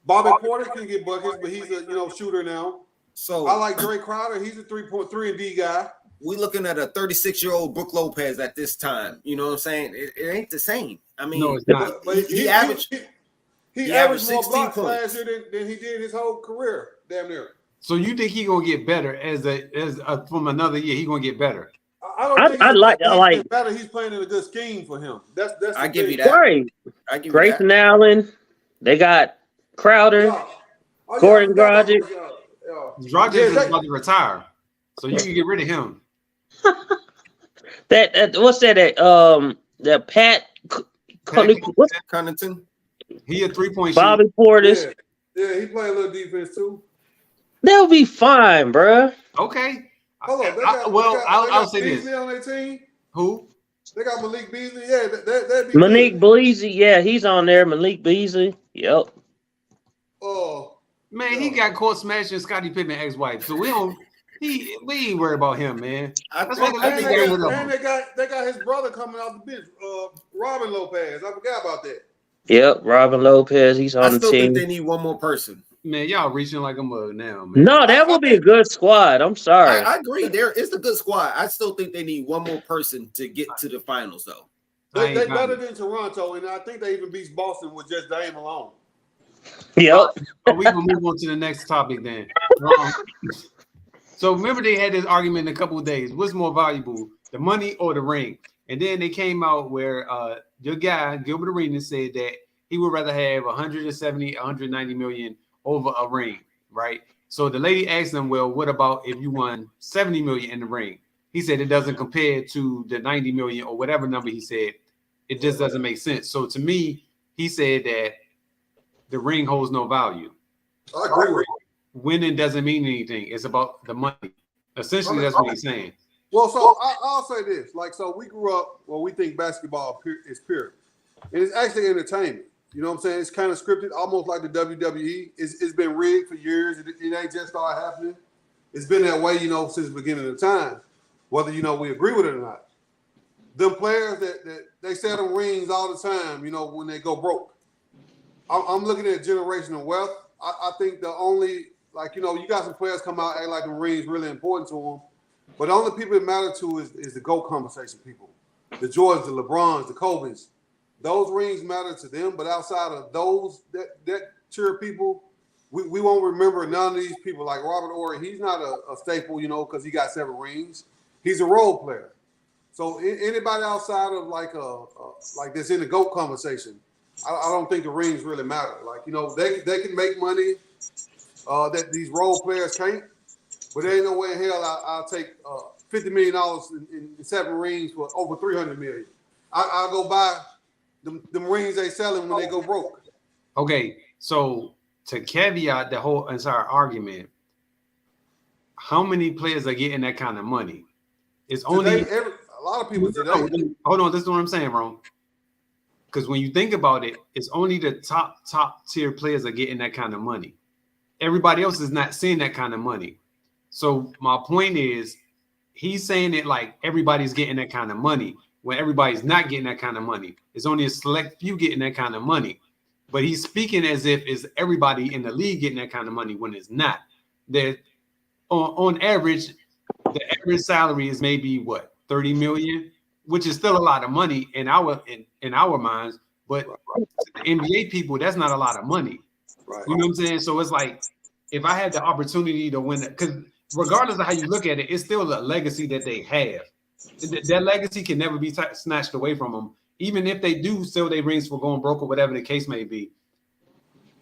Bobby Porter can get buckets, but he's a shooter now. So I like Drake Crowder. He's a 3.3 and D guy. we looking at a 36-year-old Brook Lopez at this time. You know what I'm saying? It ain't the same. I mean, No, it's not. But he averaged he he averaged averaged more 16 blocks points. last year than he did his whole career, damn near. So you think he gonna get better from another year? He gonna get better. I don't think I like he's better. He's playing in a good scheme for him. That's I the give thing. you that. Right. I give you Grayson that. Allen. They got Crowder. Yeah. Oh, yeah, Gordon I forgot Dragic. about- yeah. Dragic Yeah, is that- about to retire, so you can get rid of him. That what's that? That Pat. What's Connaughton. He a 3-point Bobby shooter. Portis? Yeah, he played a little defense too. They'll be fine, bruh. Okay. Hold on, I'll say Beasley this. on their team. Who? They got Malik Beasley. Yeah, that'd be Malik good. Beasley, yeah, he's on there. Malik Beasley, yep. Oh, Man, he got caught smashing Scottie Pippen ex-wife, so we ain't worried about him, man. That's why I and think they they're- got his brother coming off the bench, Robin Lopez. I forgot about that. Yep, Robin Lopez, he's I on the still team. think they need one more person. Man, y'all reaching like a mug now, man. No, that would be a good squad. I'm sorry. I agree. There is a good squad. I still think they need one more person to get to the finals, though. I ain't They got better it. than Toronto, and I think they even beat Boston with just Dame alone. Yep. Oh, we gonna move on to the next topic then. So remember they had this argument in a couple of days. What's more valuable, the money or the ring? And then they came out where your guy Gilbert Arenas said that he would rather have 170, 190 million over a ring, right? So the lady asked him, well, what about if you won 70 million in the ring? He said it doesn't compare to the 90 million or whatever number he said. It just doesn't make sense. So to me, he said that the ring holds no value. I agree with you. Winning doesn't mean anything. It's about the money. Essentially, that's what he's saying. Well, so I'll say this. Like, so we grew up where we think basketball is pure. And it's actually entertainment. You know what I'm saying? It's kind of scripted, almost like the WWE. It's been rigged for years. It ain't just started happening. It's been that way, since the beginning of time, whether, we agree with it or not. Them players that they sell them rings all the time, when they go broke. I'm looking at generational wealth. I think the only, you got some players come out act like the rings really important to them. But the only people it matter to is the GOAT conversation people. The Jordans, the LeBrons, the Kobes. Those rings matter to them, but outside of those, that tier of people, we won't remember none of these people. Like Robert Ory, he's not a staple, because he got 7 rings. He's a role player. So anybody outside of like this in the GOAT conversation, I don't think the rings really matter. They can make money that these role players can't, but there ain't no way in hell I'll take $50 million in 7 rings for over $300 million. I'll go buy them rings they selling when they go broke. Okay, so to caveat the whole entire argument, how many players are getting that kind of money? It's only A lot of people today. Hold on, this is what I'm saying, bro. Because when you think about it, it's only the top tier players are getting that kind of money. Everybody else is not seeing that kind of money. So my point is, he's saying it like everybody's getting that kind of money when everybody's not getting that kind of money. It's only a select few getting that kind of money. But he's speaking as if it's everybody in the league getting that kind of money when it's not. That on average, the average salary is maybe what, 30 million, which is still a lot of money in our minds. But to the NBA people, that's not a lot of money. Right. You know what I'm saying? So it's like, if I had the opportunity to win it, because regardless of how you look at it, it's still a legacy that they have. That legacy can never be snatched away from them. Even if they do sell their rings for going broke or whatever the case may be.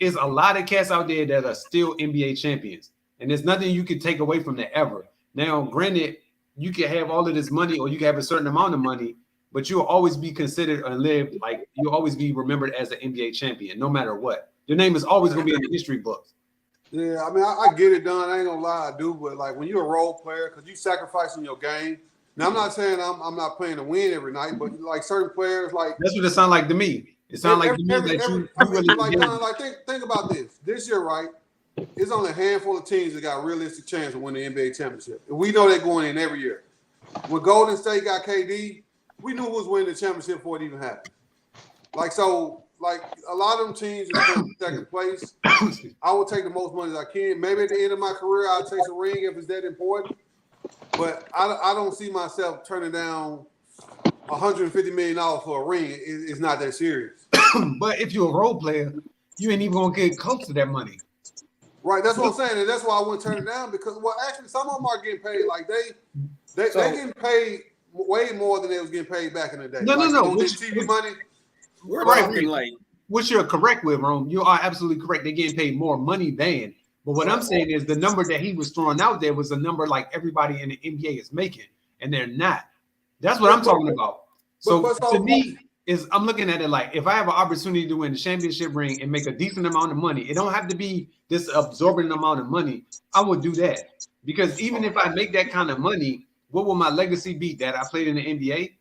There's a lot of cats out there that are still NBA champions. And there's nothing you can take away from that ever. Now, granted, you can have all of this money or you can have a certain amount of money, but you'll always be considered and live like you'll always be remembered as an NBA champion, no matter what. Your name is always going to be in the history books. Yeah, I mean, I get it done. I ain't gonna lie, I do. But like when you're a role player, because you sacrificing your game. Now, I'm not saying I'm not playing to win every night, but like certain players, like That's what it sounds like to me. It sounds like to me that you really like, Don, like think about this. This year, right? It's only a handful of teams that got a realistic chance of winning the NBA championship. And we know they're going in every year. When Golden State got KD, we knew who was winning the championship before it even happened. Like, so, like, a lot of them teams in second place. I will take the most money as I can. Maybe at the end of my career, I'll chase a ring if it's that important. But I don't see myself turning down $150 million for a ring. It's not that serious. But if you're a role player, you ain't even going to get close to that money. Right, that's what I'm saying, and that's why I wouldn't turn it down because, well, actually, some of them are getting paid. Like they getting paid way more than they was getting paid back in the day. No. TV money. We're Right. talking like Which you're correct with, Rome. You are absolutely correct. They're getting paid more money than. But what I'm saying is the number that he was throwing out there was a number like everybody in the NBA is making, and they're not. That's what I'm talking about. So to me, I'm looking at it like if I have an opportunity to win the championship ring and make a decent amount of money, it don't have to be this absorbent amount of money. I would do that because even if I make that kind of money, what will my legacy be that I played in the NBA?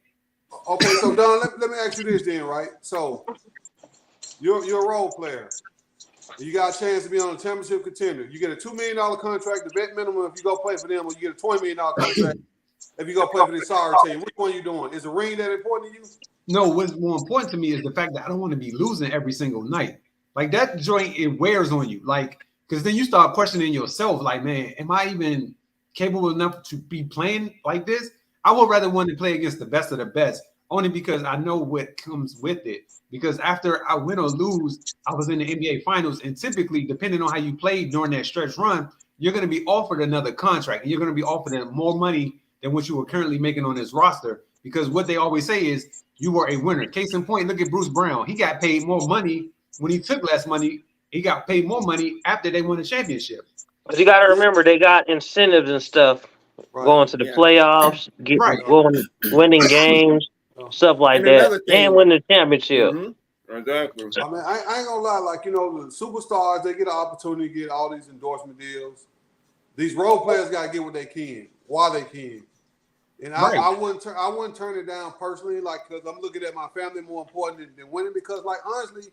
Okay, so Don, let me ask you this then, right? So you're a role player. You got a chance to be on a championship contender. You get a $2 million contract, the vet minimum if you go play for them, or you get a $20 million contract if you go play for this sorry team. Which one are you doing? Is the ring that important to you? No, what's more important to me is the fact that I don't want to be losing every single night. Like that joint, it wears on you. Like, because then you start questioning yourself, like, man, am I even capable enough to be playing like this? I would rather want to play against the best of the best, only because I know what comes with it. Because after I win or lose, I was in the NBA Finals, and typically, depending on how you played during that stretch run, you're going to be offered another contract, and you're going to be offered more money than what you were currently making on this roster. Because what they always say is you were a winner. Case in point, look at Bruce Brown. He got paid more money when he took less money. He got paid more money after they won the championship. But you got to remember, they got incentives and stuff going to the playoffs, winning games, stuff like that, and win the championship. Mm-hmm. Exactly. I mean, I ain't gonna lie. Like, you know, the superstars, they get an opportunity to get all these endorsement deals. These role players got to get what they can while they can. And I wouldn't turn it down personally, like, because I'm looking at my family more important than winning. Because, like, honestly,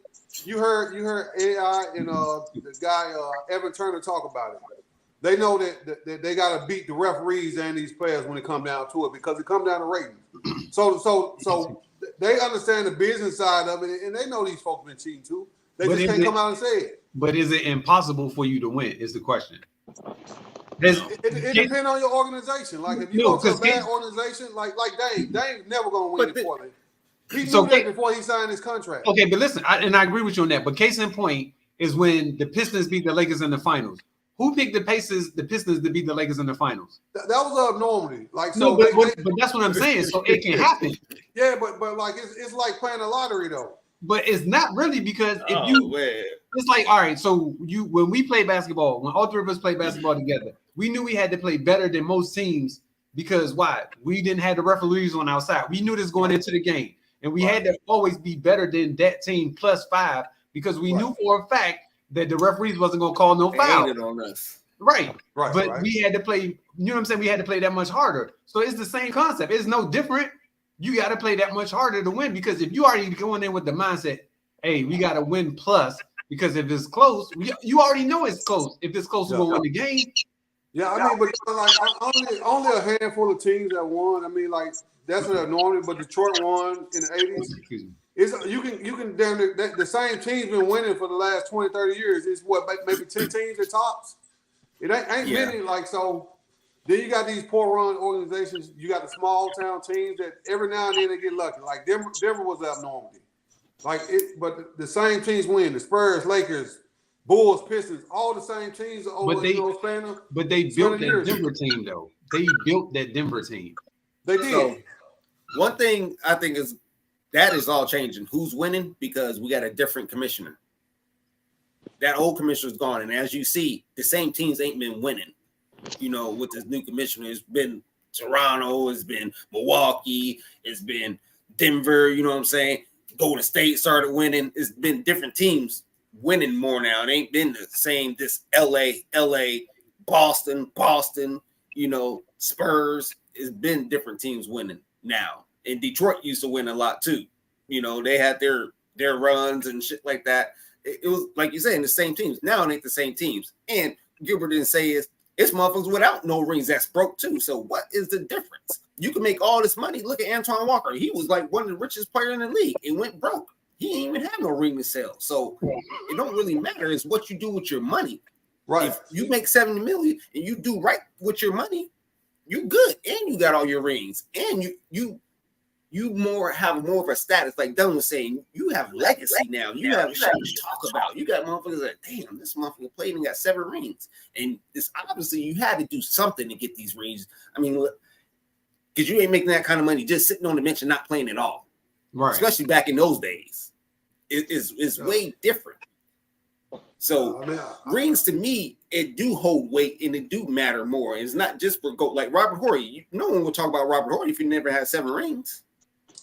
you heard AI and the guy Evan Turner talk about it. They know that they got to beat the referees and these players when it comes down to it because it comes down to ratings. So they understand the business side of it, and they know these folks been cheating too. They just can't come out and say it. But is it impossible for you to win? Is the question. It depends on your organization. Like if you go to a bad organization, like Dame's never gonna win it for them. He knew that before he signed his contract. Okay, but listen, I agree with you on that. But case in point is when the Pistons beat the Lakers in the finals. Who picked the Pistons to beat the Lakers in the finals? That was abnormality. Like so, but that's what I'm saying. So it can happen. Yeah, but like it's like playing a lottery though. But it's not really because it's like, all right, so when we play basketball, when all three of us play basketball together, we knew we had to play better than most teams because why? We didn't have the referees on our side. We knew this going into the game. And we had to always be better than that team +5 because we knew for a fact that the referees wasn't going to call no foul. On us. Right. But we had to play, you know what I'm saying? We had to play that much harder. So it's the same concept. It's no different. You got to play that much harder to win because if you already going in with the mindset, hey, we got to win plus because if it's close, you already know it's close. If it's close, we're going to win the game. Yeah, I mean, but like only a handful of teams that won. I mean, like that's what normally, but Detroit won in the 80s. It's you can damn the same team's been winning for the last 20, 30 years. It's what maybe 10 teams at tops. It ain't many like so. Then you got these poor run organizations. You got the small town teams that every now and then they get lucky. Like Denver was abnormality. Like it, but the same teams win. The Spurs, Lakers, Bulls, Pistons, all the same teams. But they built that Denver team though. They built that Denver team. They did. So, one thing I think is that is all changing. Who's winning? Because we got a different commissioner. That old commissioner's gone, and as you see, the same teams ain't been winning. You know, with this new commissioner, it's been Toronto, it's been Milwaukee, it's been Denver, you know what I'm saying? Golden State started winning. It's been different teams winning more now. It ain't been the same. This LA, Boston, you know, Spurs. It's been different teams winning now. And Detroit used to win a lot too. You know, they had their runs and shit like that. It was like you saying the same teams. Now it ain't the same teams. And Gilbert didn't say it's motherfuckers without no rings that's broke too. So what is the difference? You can make all this money. Look at Antoine Walker. He was like one of the richest players in the league. It went broke. He didn't even have no ring to sell. So it don't really matter. It's what you do with your money. Right. If you make $70 million and you do right with your money, you good. And you got all your rings. And you have more of a status, like Dunn was saying. You have legacy now. You have shit to talk about. You got motherfuckers like, damn, this motherfucker played and got 7 rings. And it's obviously you had to do something to get these rings. I mean, because you ain't making that kind of money just sitting on the bench and not playing at all. Right. Especially back in those days. It's way different. So rings to me, it do hold weight and it do matter more. It's not just for gold. Like Robert Horry. No one will talk about Robert Horry if he never had 7 rings.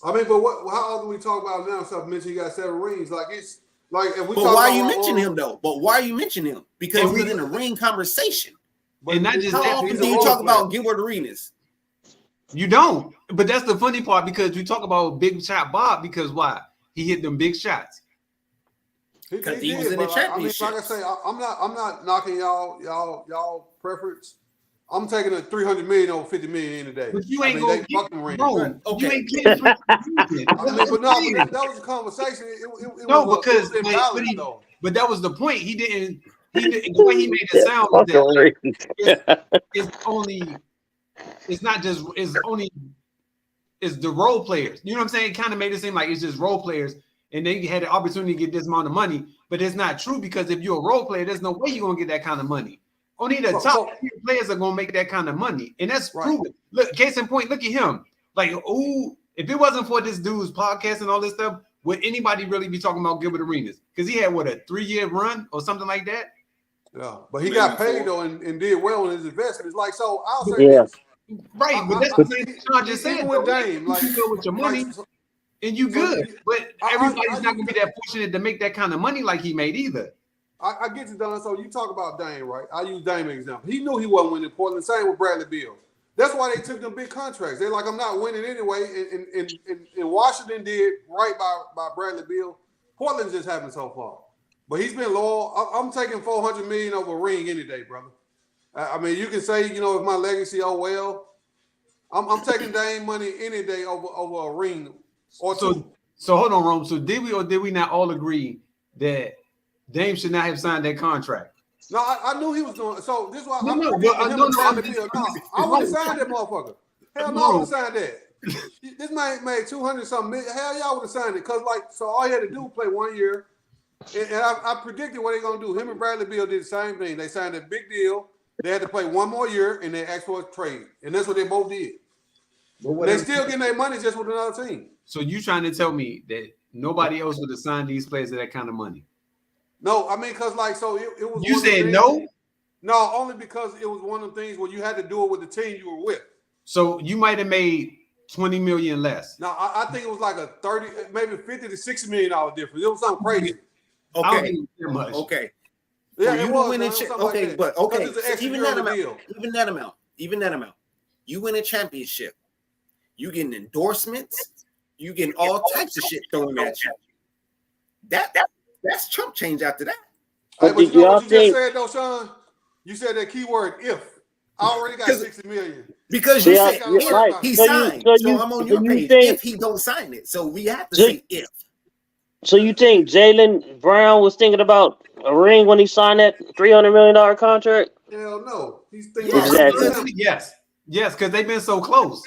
I mean, but how often we talk about now? Stuff mention he got 7 rings. Like it's like if we. But why are you mentioning him though? But why are you mentioning him? Because he's in a ring conversation. And not just how that, often do you talk about Gilbert Arenas? You don't. But that's the funny part because we talk about Big Shot Bob because why? He hit them big shots. Because he was in the championship. I mean, like I say, I'm not knocking y'all preference. I'm taking a $300 million over $50 million in a day. But you ain't going to fucking ring. No, okay. You ain't getting but that was a conversation. It no, was because but that was the point. He didn't. The way he made it sound was that it's the role players. You know what I'm saying? It kind of made it seem like it's just role players, and they had the opportunity to get this amount of money. But it's not true because if you're a role player, there's no way you're gonna get that kind of money. Only the top players are gonna make that kind of money, and that's proven. Look, case in point, look at him. Like, if it wasn't for this dude's podcast and all this stuff, would anybody really be talking about Gilbert Arenas? Because he had what, a 3-year run or something like that. Yeah, but he got paid though and did well in his investments. Like, so I'll say this. Right, but that's what Sean just said. With Dame, like, you go with your money and you good, but everybody's not gonna be that fortunate to make that kind of money like he made either. I get you, Don. So you talk about Dame, right? I use Dame as an example. He knew he wasn't winning in Portland. Same with Bradley Beal. That's why they took them big contracts. They're like, I'm not winning anyway. And Washington did right by Bradley Beal. Portland's just happened so far. But he's been loyal. I'm taking $400 million over a ring any day, brother. I mean, you can say, you know, if my legacy, oh well. I'm taking Dame money any day over a ring or two. So hold on, Rome. So did we or did we not all agree that Dame should not have signed that contract? No, I knew he was doing. So this is why I would have signed that motherfucker. Hell no, I would have signed that. This man made 200-something million. Hell, y'all would have signed it because, like, so all he had to do was play 1 year. And I predicted what they're gonna do. Him and Bradley Beal did the same thing. They signed a big deal. They had to play 1 more year, and they asked for a trade, and that's what they both did. They still getting their money just with another team. So you trying to tell me that nobody else would have signed these players to that kind of money? No, I mean, because like, so it was. You said no? No, only because it was one of the things where you had to do it with the team you were with. So you might have made $20 million less. No, I think it was like a 30, maybe $50 to $60 million difference. It was something crazy. Okay. Much. Okay. Yeah, you it was. Win okay, like but okay. Even that amount. You win a championship. You getting endorsements. You getting all types of shit thrown at you. That's chump change after that. Hey, but you know what you just said though, Sean? You said that keyword if. I already got $60 million. Because you said if he signed. So I'm on your page. If he don't sign it. So we have to say if. So you think Jaylen Brown was thinking about a ring when he signed that $300 million contract? Hell no. He's thinking Yes, because they've been so close.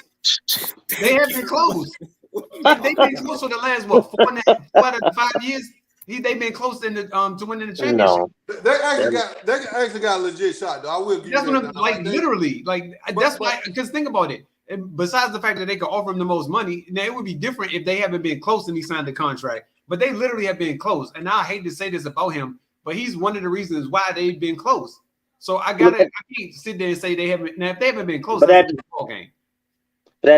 They have been close. They've been close for the last 4 out of 5 years. They've been close to winning the championship. No. They actually got a legit shot though. I will give you that. Like literally, like that's why. Because think about it. And besides the fact that they could offer him the most money, now it would be different if they haven't been close and he signed the contract. But they literally have been close. And I hate to say this about him, but he's one of the reasons why they've been close. So I can't sit there and say they haven't. Now, if they haven't been close, but at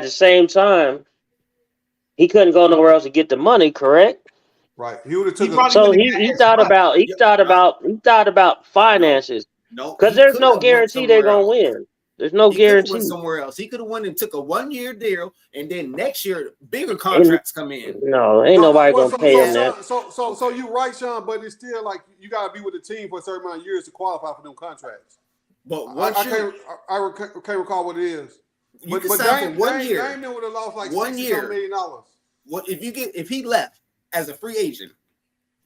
the same time, he couldn't go nowhere else to get the money, correct? Right. He would have He took. probably So would've he got thought about finances No, because he there's could no have went guarantee they're somewhere gonna else. win. There's no He could have guarantee. went somewhere else. He could have went and took a 1-year deal, and then next year bigger contracts come in. No, ain't nobody gonna pay him that. So you right, Sean, but it's still like you got to be with the team for a certain amount of years to qualify for them contracts. But I can't recall what it is. you can sign for 1 year. Dame would have lost like $1 year. $60 million. What if he left as a free agent?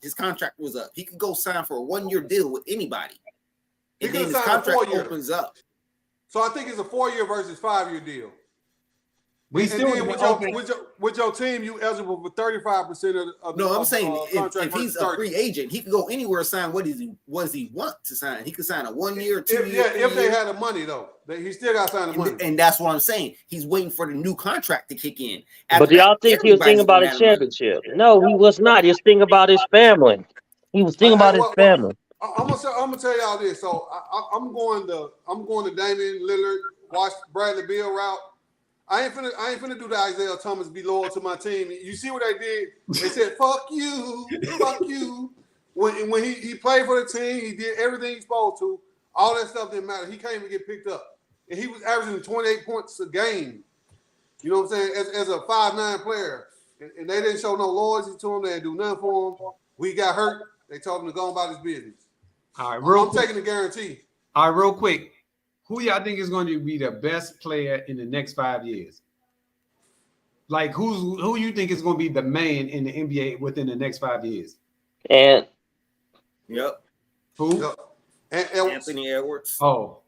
His contract was up. He could go sign for a 1-year deal with anybody, He and then could his sign a contract 4-year. opens up. So I think it's a 4-year versus 5-year deal. We And still then with your team, you eligible for 35% of No, I'm saying contract if he's versus a 30. free agent, he could go anywhere and sign what does he want to sign. He could sign a 1 year, 2 If, year, if they had the money though, he still got to sign the money. and that's what I'm saying. He's waiting for the new contract to kick in. But do y'all think he was thinking about his championship? No, he was not. He was thinking about his family. He was thinking about his family. I'm gonna tell y'all this. So I'm going to Damian Lillard, watch Bradley Beal route. I ain't finna do the Isaiah Thomas, be loyal to my team. You see what they did? They said, fuck you. When he played for the team, he did everything he's supposed to. All that stuff didn't matter. He can't even get picked up. And he was averaging 28 points a game. You know what I'm saying? As a 5'9" player. And they didn't show no loyalty to him. They didn't do nothing for him. We got hurt. They told him to go about his business. All right, I'm taking the guarantee. All right, real quick. Who y'all think is going to be the best player in the next 5 years? Like, who you think is going to be the man in the NBA within the next 5 years? And Yep. Who? Yep. And Anthony Edwards. Oh.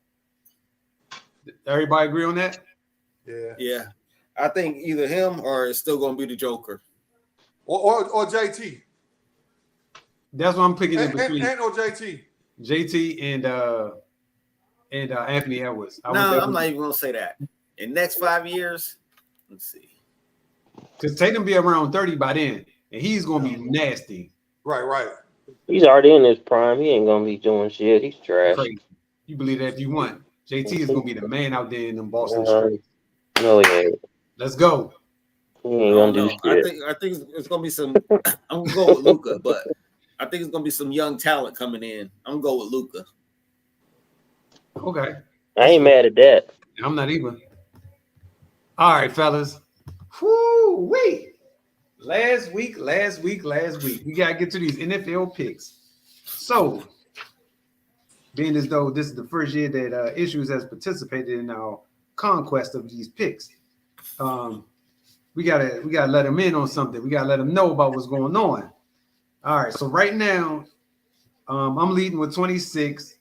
Everybody agree on that? yeah. Yeah. I think either him or it's still going to be the Joker. Or JT. That's what I'm picking in between. Or JT. JT and Anthony Edwards. No, I'm not even going to say that. In next 5 years, let's see. Because Tatum be around 30 by then, and he's going to be nasty. Right. he's already in his prime. He ain't gonna be doing shit. He's trash. Crazy. You believe that if you want. JT is going to be the man out there in them Boston streets. No, he ain't. Let's go. He ain't gonna do shit. I think it's gonna be some. I'm gonna go with Luka, but I think it's gonna be some young talent coming in. I'm gonna go with Luka. Okay. I ain't mad at that. I'm not even. All right, fellas. Whoo, wait. Last week. We got to get to these NFL picks. So, being as though this is the first year that Issues has participated in our conquest of these picks, we gotta let them in on something. We gotta let them know about what's going on. All right, so right now, I'm leading with 26.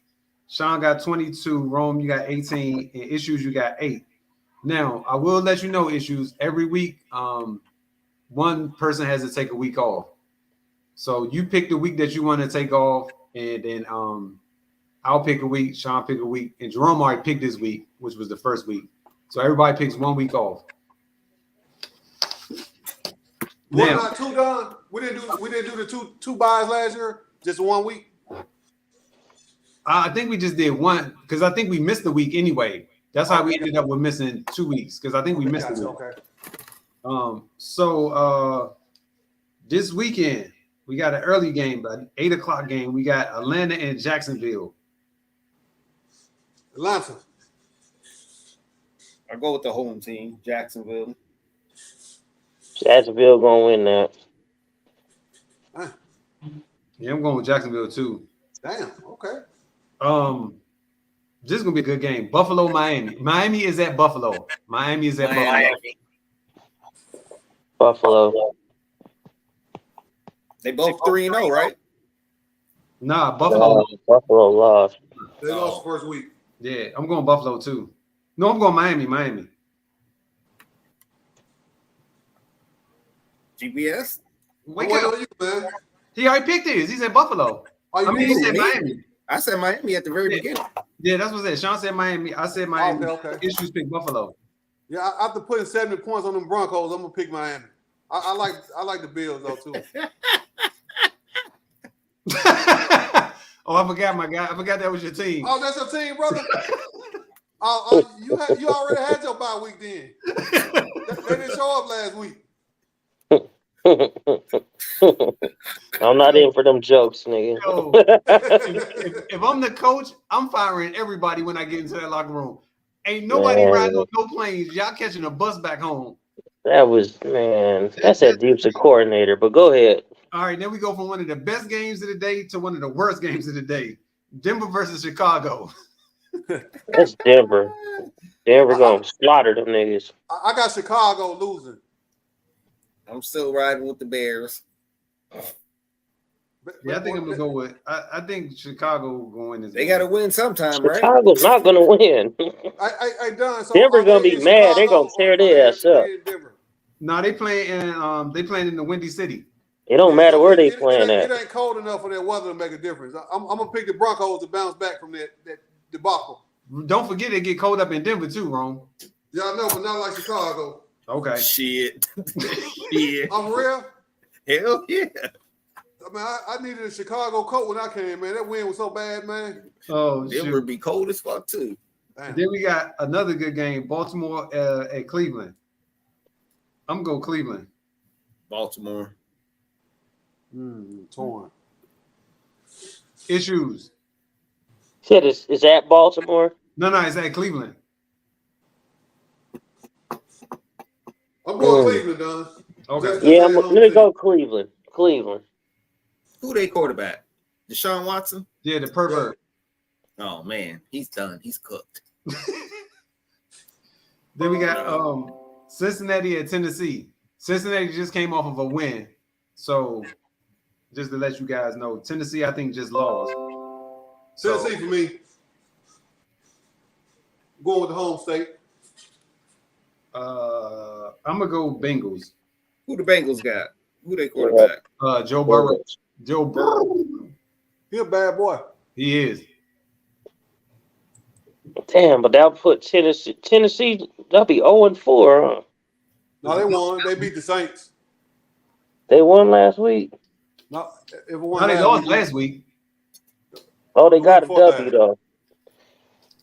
Sean got 22. Rome, you got 18. And Issues, you got 8. Now, I will let you know, Issues, every week, one person has to take a week off. So you pick the week that you want to take off, and then I'll pick a week, Sean pick a week, and Jerome already picked this week, which was the first week. So everybody picks 1 week off. We're not two done. We didn't do the two buys last year. Just 1 week. I think we just did one because I think we missed the week anyway. That's how we ended up with missing 2 weeks because I think we missed the week. Okay. So this weekend we got an early game, but 8 o'clock game. We got Atlanta and Jacksonville. Atlanta. I go with the home team, Jacksonville. Jacksonville gonna win that. Yeah, I'm going with Jacksonville too. Damn. Okay. This is gonna be a good game. Buffalo, Miami. Miami is at Buffalo. Miami is at Buffalo. They both 3-0, right? Nah, Buffalo. Buffalo lost. They lost the first week. Yeah, I'm going Buffalo too. No, I'm going Miami. GPS. Wake What up. are you, man? He already picked his. He said Buffalo. He said Miami. I said Miami at the very beginning. Yeah, that's what I said. Sean said Miami. I said Miami. Okay. Issues pick Buffalo. Yeah, after putting 70 points on them Broncos, I'm gonna pick Miami. I like the Bills though too. Oh, I forgot my guy. I forgot that was your team. Oh, that's your team, brother. You already had your bye week then. They didn't show up last week. I'm not in for them jokes, nigga. Yo, if I'm the coach, I'm firing everybody when I get into that locker room. Ain't nobody riding on no planes. Y'all catching a bus back home. That was, man, that's that Deep's coordinator, but go ahead. All right, then we go from one of the best games of the day to one of the worst games of the day. Denver versus Chicago. That's Denver. Denver gonna slaughter them niggas. I got Chicago losing. I'm still riding with the Bears. Yeah, I think I'm gonna go with. I think Chicago going this. They got to win sometime, right? Chicago's not gonna win. I done. So Denver gonna be mad. They gonna tear their ass up. No, they playing in the Windy City. It don't matter where they playing at. It ain't cold enough for that weather to make a difference. I'm gonna pick the Broncos to bounce back from that debacle. Don't forget it get cold up in Denver too, Rome. Yeah, I know, but not like Chicago. Okay. Shit. Yeah. I'm real. Hell yeah. I mean, I needed a Chicago coat when I came, man. That wind was so bad, man. Oh, Denver shoot. be cold as fuck too. Damn. Then we got another good game, Baltimore at Cleveland. I'm going Cleveland. Baltimore. Torn. Issues. Said it's at Baltimore. No, it's at Cleveland. I'm going Cleveland, Don. Okay. Yeah, let me go Cleveland. Cleveland. Who they quarterback? Deshaun Watson? Yeah, the pervert. Oh man, he's done. He's cooked. Then we got Cincinnati at Tennessee. Cincinnati just came off of a win. So just to let you guys know, Tennessee, I think, just lost. Tennessee for me. Going with the home state. I'm gonna go Bengals. Who the Bengals got? Who they quarterback? Joe Burrow. Joe Burrow. He a bad boy. He is. Damn, but that'll put Tennessee, that'll be 0-4, huh? No, they won. They beat the Saints. They won last week. No, They lost last week. Oh, they got a Before W, that. though.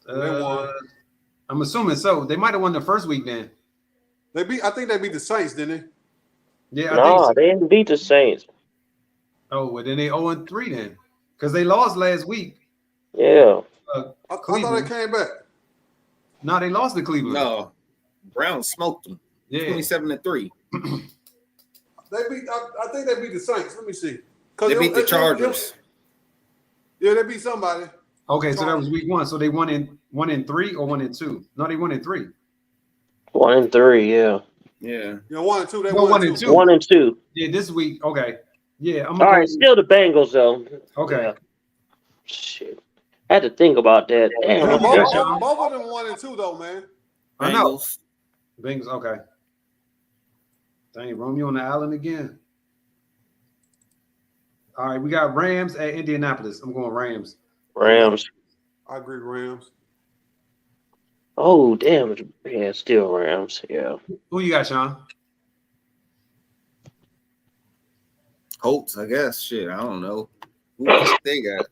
They won. I'm assuming so. They might have won the first week then. I think they beat the Saints, didn't they? Yeah, I think Nah, so. they didn't beat the Saints. Oh, well, then they 0-3 then. Because they lost last week. Yeah. I thought Cleveland. they came back. No, they lost to Cleveland. No, Browns smoked them. Yeah. 27-3. They beat. I think they beat the Saints. Let me see. They beat the Chargers. Yeah, they beat somebody. Okay, so that was week 1. So they won in 3 or 1 and 2? No, they won in 3. 1-3, yeah. Yeah. You know, 1 and 2. They Well, won 1 and 2. 1-2. Yeah, this week. Okay. Yeah, I'm All gonna right, still the Bengals, though. Okay. Yeah. Shit. I had to think about that. Damn. Yeah, Both of them 1 and 2 though, man. I know. Bengals. Bengals, okay. Dang, Romeo on the island again. All right, we got Rams at Indianapolis. I'm going Rams. Rams. I agree, Rams. Oh, damn. Yeah, still Rams. Yeah. Who you got, Sean? Colts, I guess. Shit, I don't know. Who else they got?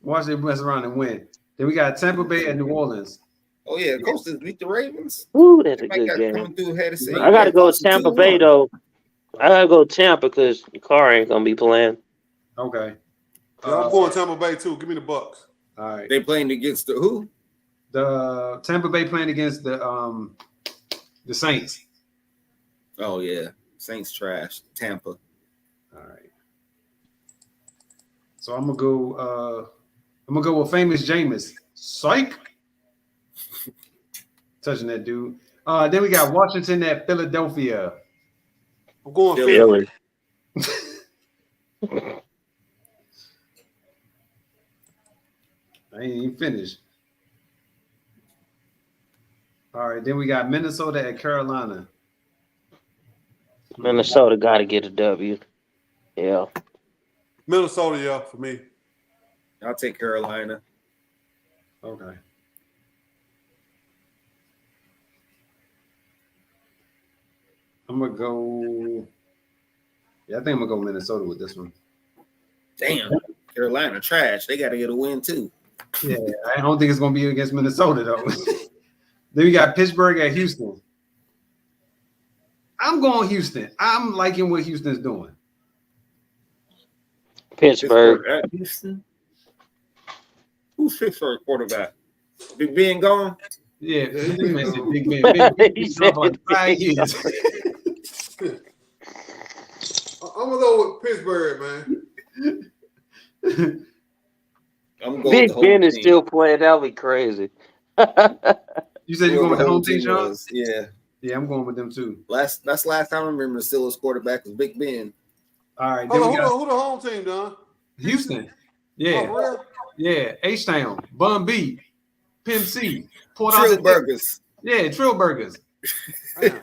Watch they mess around and win. Then we got Tampa Bay at New Orleans. Oh yeah, Colts just beat the Ravens. Ooh, that's a Might good got game. coming through ahead of say, I got to go with Colts Tampa 2-1. Bay, though. I got to go Tampa because the car ain't going to be playing. Okay. Yeah, I'm going Tampa Bay too. Give me the Bucks. All right. They playing against the who? The Tampa Bay playing against the Saints. Oh yeah, Saints trash. Tampa. All right. So I'm gonna go with famous Jameis. Psych. Touching that dude. Then we got Washington at Philadelphia. I'm going Philly. Philly. I ain't even finished. All right, then we got Minnesota at Carolina. Minnesota got to get a W. Yeah. Minnesota, yeah, for me. I'll take Carolina. Okay. I'm gonna go. Yeah, I think I'm gonna go Minnesota with this one. Damn, Carolina trash. They got to get a win too. Yeah, I don't think it's gonna be against Minnesota though. Then we got Pittsburgh at Houston. I'm going Houston. I'm liking what Houston's doing. Pittsburgh. At Houston. Who's Pittsburgh quarterback? Big Ben gone? Yeah, this man said Big Ben. Big Ben He been gone for like said 5 Big years. I'm gonna go with Pittsburgh, man. I'm going Big with the Ben home is team. still playing. That'll be crazy. You said you're going with the home team, team Sean? was. Yeah. Yeah, I'm going with them too. That's last time I remember the Steelers quarterback was Big Ben. All right, then Hold we on, got who the home team, Don? Houston. Oh, Yeah, for real? yeah. H-Town, Bun B, Pimp C, Port Trill Arthur. Burgers. Yeah, Trill Burgers. Damn.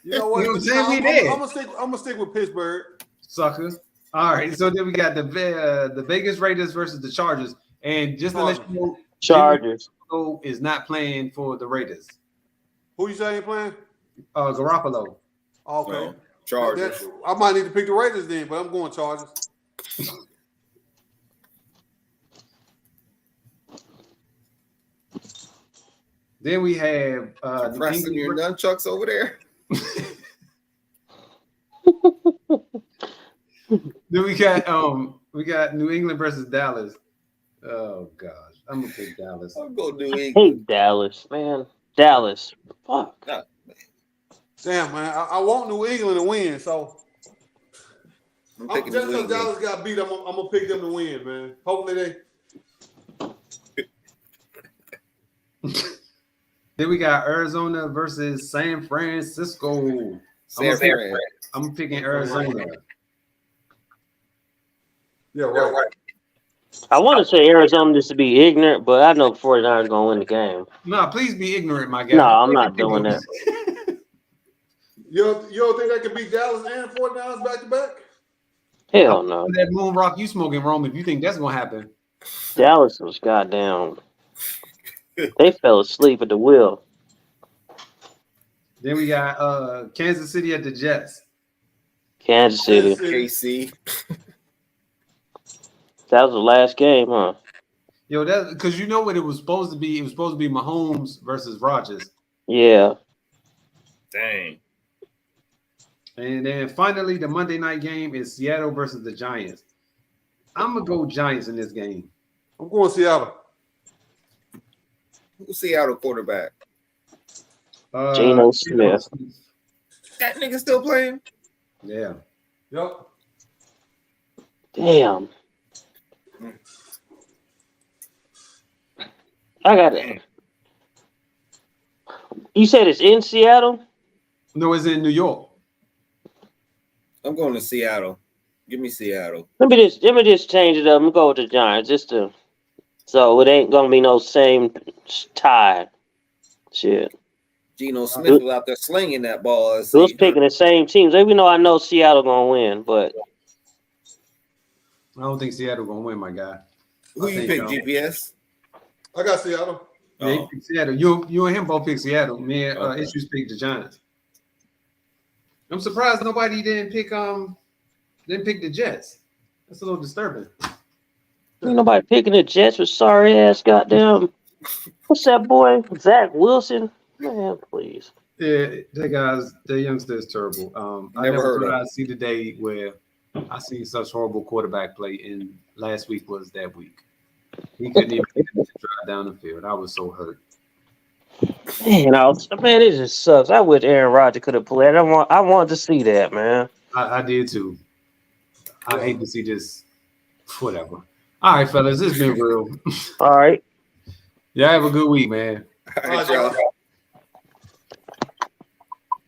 You know what? You know what I'm saying? We there. I'm gonna stick with Pittsburgh. Suckers. All right, so then we got the Vegas Raiders versus the Chargers. And just to let you know, Chargers. Garoppolo is not playing for the Raiders. Who you say ain't playing? Garoppolo. Okay. No, Chargers. I might need to pick the Raiders then, but I'm going Chargers. Then we have New Pressing your England. nunchucks over there. Then we got New England versus Dallas. Oh gosh, I'm gonna pick Dallas. I'm going to New I England. hate Dallas, man. Dallas. Fuck. Damn, man. I want New England to win, so I'm just picking New because England. Dallas got beat, I'm gonna pick them to win, man. Hopefully Then we got Arizona versus San Francisco. San Fran. I'm picking Arizona. Yeah, right. I want to say Arizona just to be ignorant, but I know the 49ers are going to win the game. No, please be ignorant, my guy. No, I'm not doing that. You don't think they can beat Dallas and 49ers back to back? Hell no. That moon rock you smoking, Rome, if you think that's gonna happen. Dallas was goddamn. They fell asleep at the wheel. Then we got Kansas City at the Jets. Kansas City. KC. That was the last game, huh? Yo, that because you know what it was supposed to be. It was supposed to be Mahomes versus Rodgers. Yeah. Dang. And then finally, the Monday night game is Seattle versus the Giants. I'm gonna go Giants in this game. I'm going Seattle. Who's Seattle quarterback? Geno Smith. That nigga still playing? Yeah. Yep. Damn. I got it. You said it's in Seattle? No, it's in New York. I'm going to Seattle. Give me Seattle. Let me just change it up. I'm gonna go with the Giants so it ain't gonna be no same tie. Shit. Geno Smith was out there slinging that ball. Who's picking the same teams? Even though I know Seattle gonna win, but I don't think Seattle gonna win, my guy. Who you pick, GPS? I got Seattle. Yeah, he picked Seattle. You and him both picked Seattle. Me and Issues picked the Giants. I'm surprised nobody didn't pick the Jets. That's a little disturbing. ain't nobody picking the Jets with sorry ass goddamn. What's that boy? Zach Wilson? Man, please. Yeah, that youngster is terrible. I Never never heard thought of I'd see the day where I seen such horrible quarterback play, and last week was that week. He couldn't even get him to drive down the field. I was so hurt. Man, it just sucks. I wish Aaron Rodgers could have played. I wanted to see that, man. I did too. I hate to see this. Whatever. All right, fellas, it's been real. All right. Y'all have a good week, man. All right, y'all.